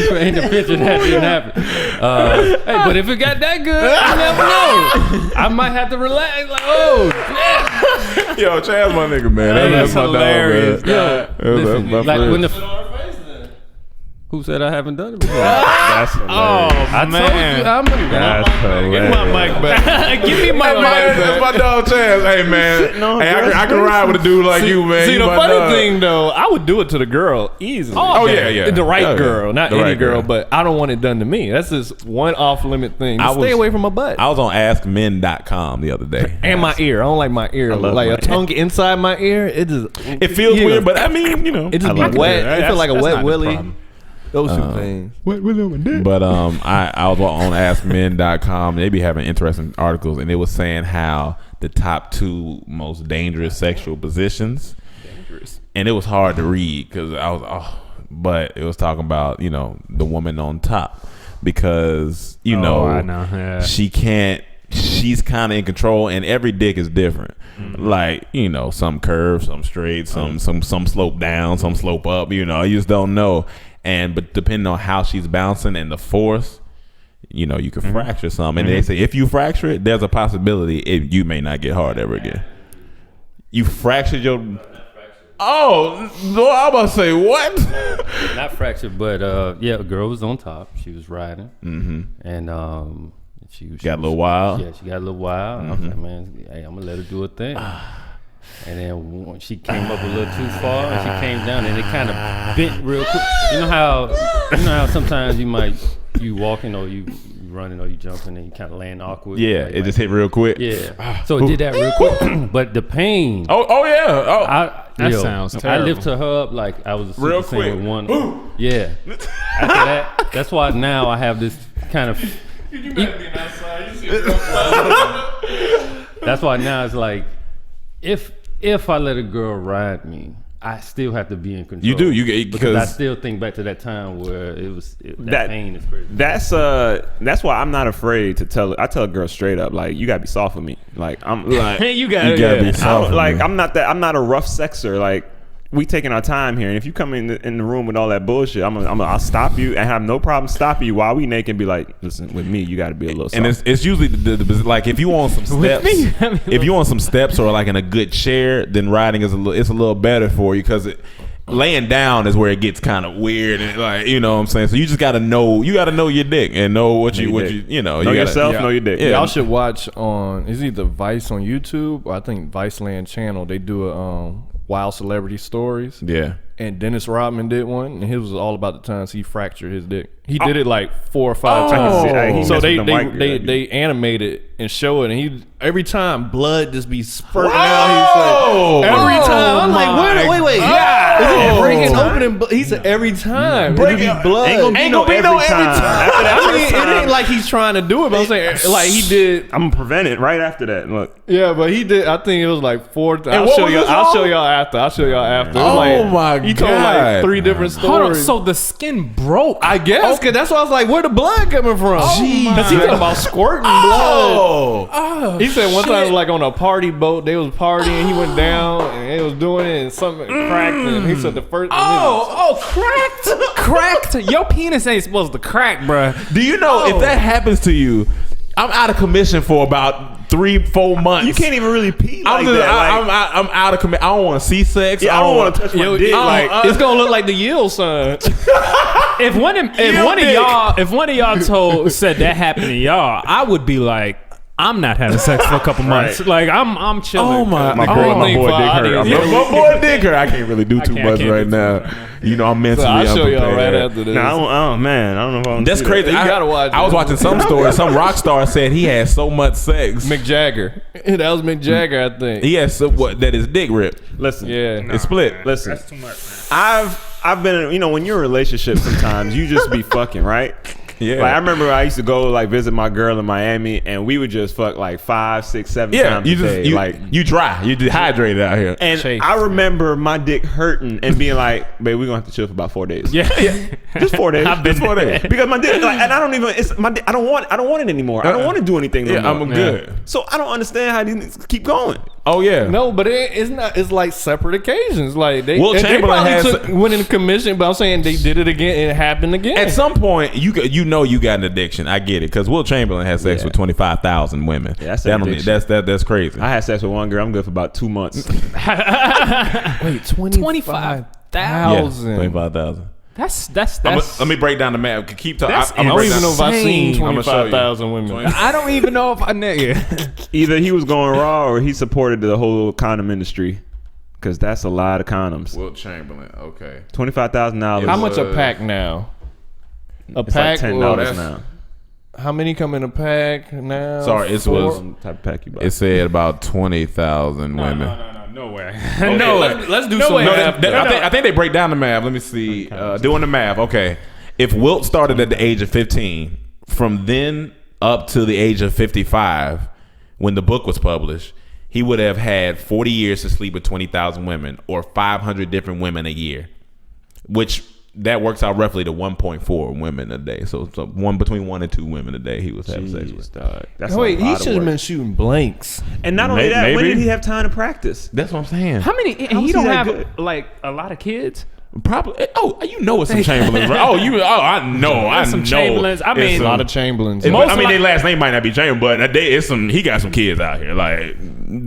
putting the picture that didn't happen. Hey, but if it got that good, you never know. I might have to relax. Like, oh, Yo, Chaz, my nigga, man. Hey, That's that's my dog, man. hilarious. yo, listen, my like friend. when the Who said I haven't done it before? That's hilarious. I told you I'm That's hilarious. Give my mic back. Give me my mic That's back. my dog Chance. Hey man, hey, I can ride with a dude like you, man. See, You the my funny dog. thing though, I would do it to the girl easily. Oh, yeah. The right Oh, yeah. girl, not The any right girl, girl. but I don't want it done to me. That's just one off limit thing. I Just stay was- away from my butt. I was on AskMen.com the other day. And my ear. I don't like my ear. love Like my a tongue inside my ear, it just It feels Yeah. weird, but I mean, you know. it just I be like it. wet. It feel like a That's wet not the willy. problem. Those two things. But I was on AskMen.com. They be having interesting articles, and it was saying how the top 2 most dangerous sexual positions. And it was hard to read because I was, but it was talking about the woman on top because I know. Yeah. she can't. She's kind of in control, and every dick is different. Like some curve, some straight, some slope down, some slope up. You just don't know. But depending on how she's bouncing and the force, you could fracture something. And they say if you fracture it, there's a possibility you may not get hard ever again. You fractured your. Oh, Lord, I'm about to say what? not fractured, but yeah, a girl was on top. She was riding, and she Got a little wild. Yeah, she got a little wild. I was like, man, hey, I'm gonna let her do her thing. And then when she came up a little too far, and she came down, and it kind of bent real quick. You know how sometimes you walking or you running or you jumping and you kind of land awkward. Yeah, it just hit real quick. Yeah, so it did that real quick. But the pain. Oh yeah. That sounds I terrible. lifted her up like I was a Real Super Saiyan quick. with one. Yeah. After that, that's why now I have this kind of. You better be outside. You see That's why now it's like, if I let a girl ride me, I still have to be in control. You do. You get because I because still think back to that time where that That- pain is crazy. That's why I'm not afraid to tell. I tell a girl straight up, like, you gotta be soft with me. Like, I'm like, You gotta be I soft. don't- with like me. I'm not a rough sexer. Like, we taking our time here, and if you come in the room with all that bullshit, I'll stop you and have no problem stopping you while we naked and be like, listen, with me you got to be a little soft. And it's usually the like if you want some steps, me, I mean, if you want some steps or like in a good chair, then riding is a little better for you because laying down is where it gets kind of weird and like what I'm saying. So you just gotta know your dick and know what you know yourself, know your dick. Yeah. Y'all should watch on it's either Vice on YouTube or I think Viceland channel. They do a Wild Celebrity Stories. Yeah. And Dennis Rodman did one, and his was all about the times he fractured his dick. He did it like 4 or 5 times. He So messed they with them white girls. they animate it and show it, and he every time blood just be spurting Whoa! out. He said every time. I'm like, wait, God. is it breaking open? And he said every time. It be blood. Ain't gonna be no every time. After that I mean, first it time, ain't like he's trying to do it, but I'm saying like he did. I'm gonna prevent it right after that. Look, Yeah, but he did. I think it was like 4. what I'll was show this y'all after. It was Oh like, my he told God. like 3 different stories. Hold on. So the skin broke. I guess because that's why I was like, where the blood coming from? Because he talking about squirting blood. Oh. He said one time like on a party boat, they was partying. He went down and they was doing it, and something cracked. And he said the first. Cracked. Your penis ain't supposed to crack, bruh. Do you know if that happens to you, I'm out of commission for about 3-4 months. you can't even really pee like I'm just, that. Like, I'm out of commission. I don't want to see sex. I don't want to touch my dick. Like, it's gonna look like the Yield son. If one of y'all said that happened to y'all, I would be like, I'm not having sex for a couple months. Right. Like I'm chilling. Oh my! My oh, boy Dick hurt. My boy Dick hurt. I can't really do too I much can't right do now. I'm mentally I'll show y'all unprepared. right after this. oh man, I don't know if I want That's to crazy. You gotta watch I was it. watching some story. Some rock star said he had so much sex. Mick Jagger. That was Mick Jagger, I think. He had that his dick ripped. Listen, Yeah. It's split. listen. That's too much. I've been, when you're in a relationship, sometimes you just be fucking, right? Yeah. Like I remember I used to go like visit my girl in Miami, and we would just fuck like 5, 6, 7 Yeah, times you a just day. you dry, you dehydrated out here. And Chase. I remember my dick hurting and being like, "Babe, we're gonna have to chill for about 4 days." Yeah. Just 4 days. Just 4 days. Because my dick, like, and I don't even. It's my dick. I don't want it anymore. I don't want to do anything no Yeah, more. I'm good. So I don't understand how these niggas keep going. Oh yeah. No, but it's not. It's like separate occasions. Like they, Will they Chamberlain probably went in commission, but I'm saying they did it again. And it happened again. At some point, you got an addiction. I get it because Will Chamberlain has sex with 25,000 women. Yeah, that's That an don't- addiction. that's crazy. I had sex with one girl. I'm good for about 2 months. Wait, 25,000. 25,000. Let me break down the map. Keep talking. I don't even know if I've seen I'ma show you. 25,000 women. I don't even know if I nigga. Either he was going raw or he supported the whole condom industry, because that's a lot of condoms. Wilt Chamberlain. Okay. $25,000. How much a pack now? It's like $10 now. How many come in a pack now? Sorry, it Four? was. What type of pack you buy? It said about 20,000 women. No way. Okay, No way. Let's do No some way. math. I think they break down the math. Let me see. Doing the math. Okay. If Wilt started at the age of 15, from then up to the age of 55, when the book was published, he would have had 40 years to sleep with 20,000 women, or 500 different women a year, which that works out roughly to 1.4 women a day. So between 1 and 2 women a day he was having sex with. That's Wait, a lot he of should have work. been shooting blanks. And not only that, when Maybe. did he have time to practice? That's what I'm saying. How many? And How he was don't he that have good? like a lot of kids. Probably. Oh, you know it's some Chamberlains. Right? I know. I There's some know. Chamberlains. I It's mean, A some- lot of Chamberlains. But, Most I mean, of their my- last name might not be Chamberlain, but it's some. He got some kids out here. Like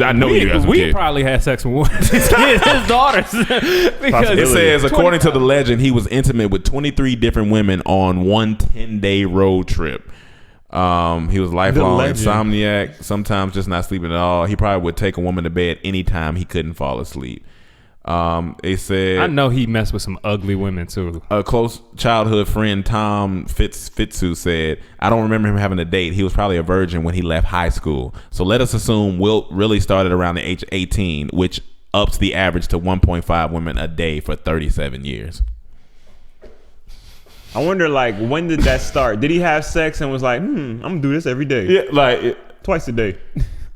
I know you got some we kids. probably had sex with one of his kids, his daughters. Because It says, 20 according to the legend, he was intimate with 23 different women on one 10-day road trip. He was lifelong legend. insomniac, sometimes just not sleeping at all. He probably would take a woman to bed anytime he couldn't fall asleep. It said, I know he messed with some ugly women too. a close childhood friend, Tom Fitzu, said, I don't remember him having a date. He was probably a virgin when he left high school. So let us assume Wilt really started around the age of 18, which ups the average to 1.5 women a day for 37 years. I wonder, like, when did that start? Did he have sex and was like, I'm gonna do this every day? Yeah, like Twice a day.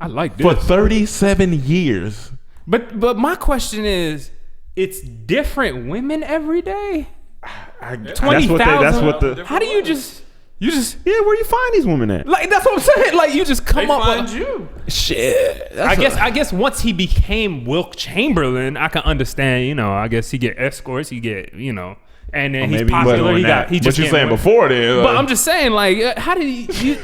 I like this. for 37 years. But my question is, it's different women every day. 20,000. That's what the. How do you just Yeah, where you find these women at? like? That's what I'm saying. Like you just come up with you. Shit. I guess once he became Wilt Chamberlain, I can understand. You know, I guess he get escorts. He get and then he's maybe he popular. wasn't He doing got. that. He But just you're getting saying women. before then. But I'm just saying, like, how did you?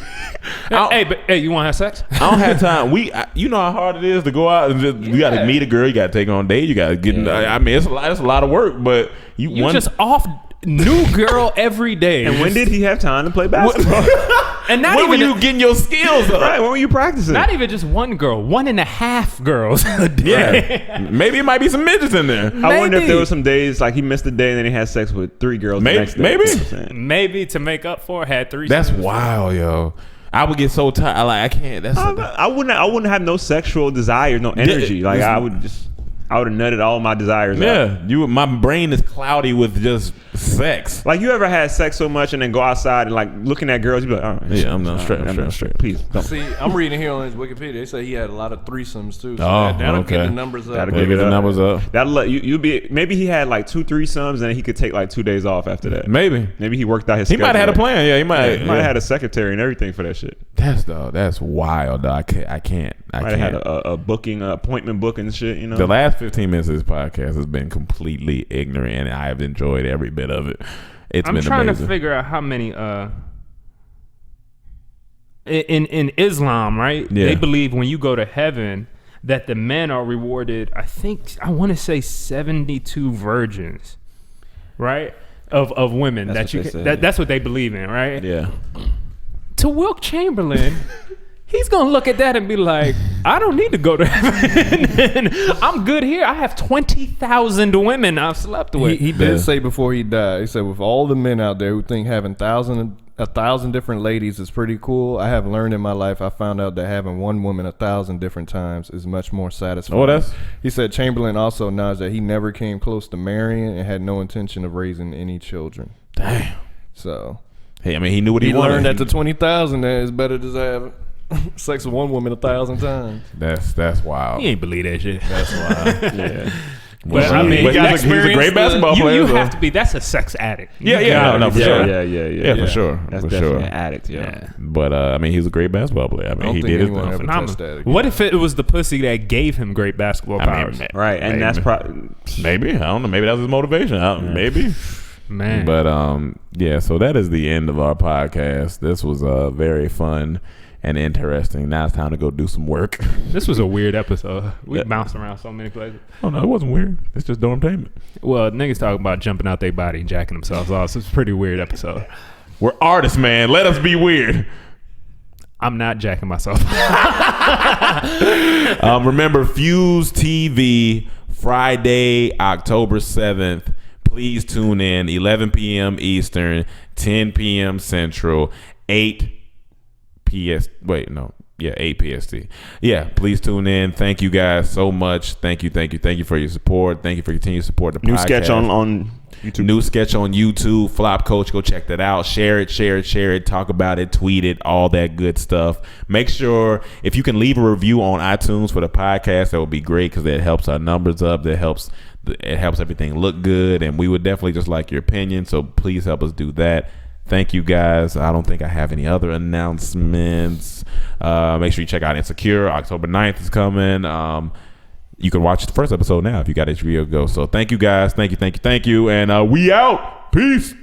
Hey, you want to have sex? I don't have time. You know how hard it is to go out and just, you got to meet a girl, you got to take her on a date, you got to get. I mean, it's a lot of work, but You just off new girl every day. And when did he have time to play basketball? And not when were even you getting your skills up? Right, when were you practicing? not even just one girl, 1.5 girls a day. Yeah. Maybe it might be some midgets in there. I wonder if Maybe. there was some days like he missed a day and then he had sex with 3 girls. Maybe- the next day. maybe. You know what I'm saying? Maybe to make up for it, had 3. That's sons. wild, yo. I would get so tired. I can't. That's I wouldn't have no sexual desire, no energy. Like I would have nutted all my desires out. yeah. My brain is cloudy with just sex. Like you ever had sex so much and then go outside and like looking at girls, you be like, all right, Yeah, I'm not straight. Please don't. See, I'm reading here on his Wikipedia. They say he had a lot of threesomes too. So Oh, that'll okay. get the numbers up. That'll Maybe give it the up. numbers up. That'll let you be. Maybe he had like 2 threesomes and he could take like 2 days off after that. Maybe. Maybe he worked out his. He might have had a schedule. plan. Yeah, he might. He might have had a secretary and everything for that shit. That's wild, dog. I can't. Might have had a booking, appointment booking shit. You know. The last 15 minutes of this podcast has been completely ignorant, and I have enjoyed every bit of it. It's I'm been trying amazing. to figure out how many in Islam, right? Yeah. They believe when you go to heaven that the men are rewarded. I want to say 72 virgins, right? Of women That's that what you they can, say. that's what they believe in, right? Yeah. To Wilt Chamberlain, he's gonna look at that and be like, I don't need to go to heaven. I'm good here. I have 20,000 women I've slept with. He did say before he died, he said, with all the men out there who think having 1,000 different ladies is pretty cool, I have learned in my life, I found out that having one woman 1,000 different times is much more satisfying. Oh, that's- He said Chamberlain also acknowledged that he never came close to marrying and had no intention of raising any children. Damn. So Hey, I mean, he knew what he, he wanted. learned that the 20,000 that it's better to have sex with one woman 1,000 times. That's wild. He ain't believe that shit. That's wild. Yeah. But I mean, But he's a great basketball player. You so- have to be. That's a sex addict. Yeah, no, for sure. Yeah, for sure. That's for definitely sure. an addict. Yeah. But I mean, he's a great basketball player. I I mean, don't he think did his anyone thing. ever Phenomenal. touched that again. What if it was the pussy that gave him great basketball powers? Right, and that's probably Maybe, I don't know. Maybe that was his motivation. Maybe. Man. But yeah, so that is the end of our podcast. This was very fun. and interesting. Now it's time to go do some work. This was a weird episode. We bounced around so many places. Oh no, it wasn't weird. It's just Dormtainment. Well, niggas talking about jumping out their body and jacking themselves off. So it's a pretty weird episode. We're artists, man. Let us be weird. I'm not jacking myself. Remember, Fuse TV, Friday, October 7th. Please tune in, 11 p.m. Eastern, 10 p.m. Central, 8 PST. 8 PST. Yeah, please tune in. Thank you guys so much. Thank you for your support. Thank you for continued support. The New podcast. sketch on YouTube. New sketch on YouTube. Flop Coach, go check that out. Share it. Talk about it. Tweet it. All that good stuff. Make sure if you can leave a review on iTunes for the podcast, that would be great because that helps our numbers up. It helps everything look good, and we would definitely just like your opinion. So please help us do that. Thank you guys. I don't think I have any other announcements. Make sure you check out Insecure. October 9th is coming. You can watch the first episode now if you got HBO Go. So thank you guys. Thank you. And we out. Peace.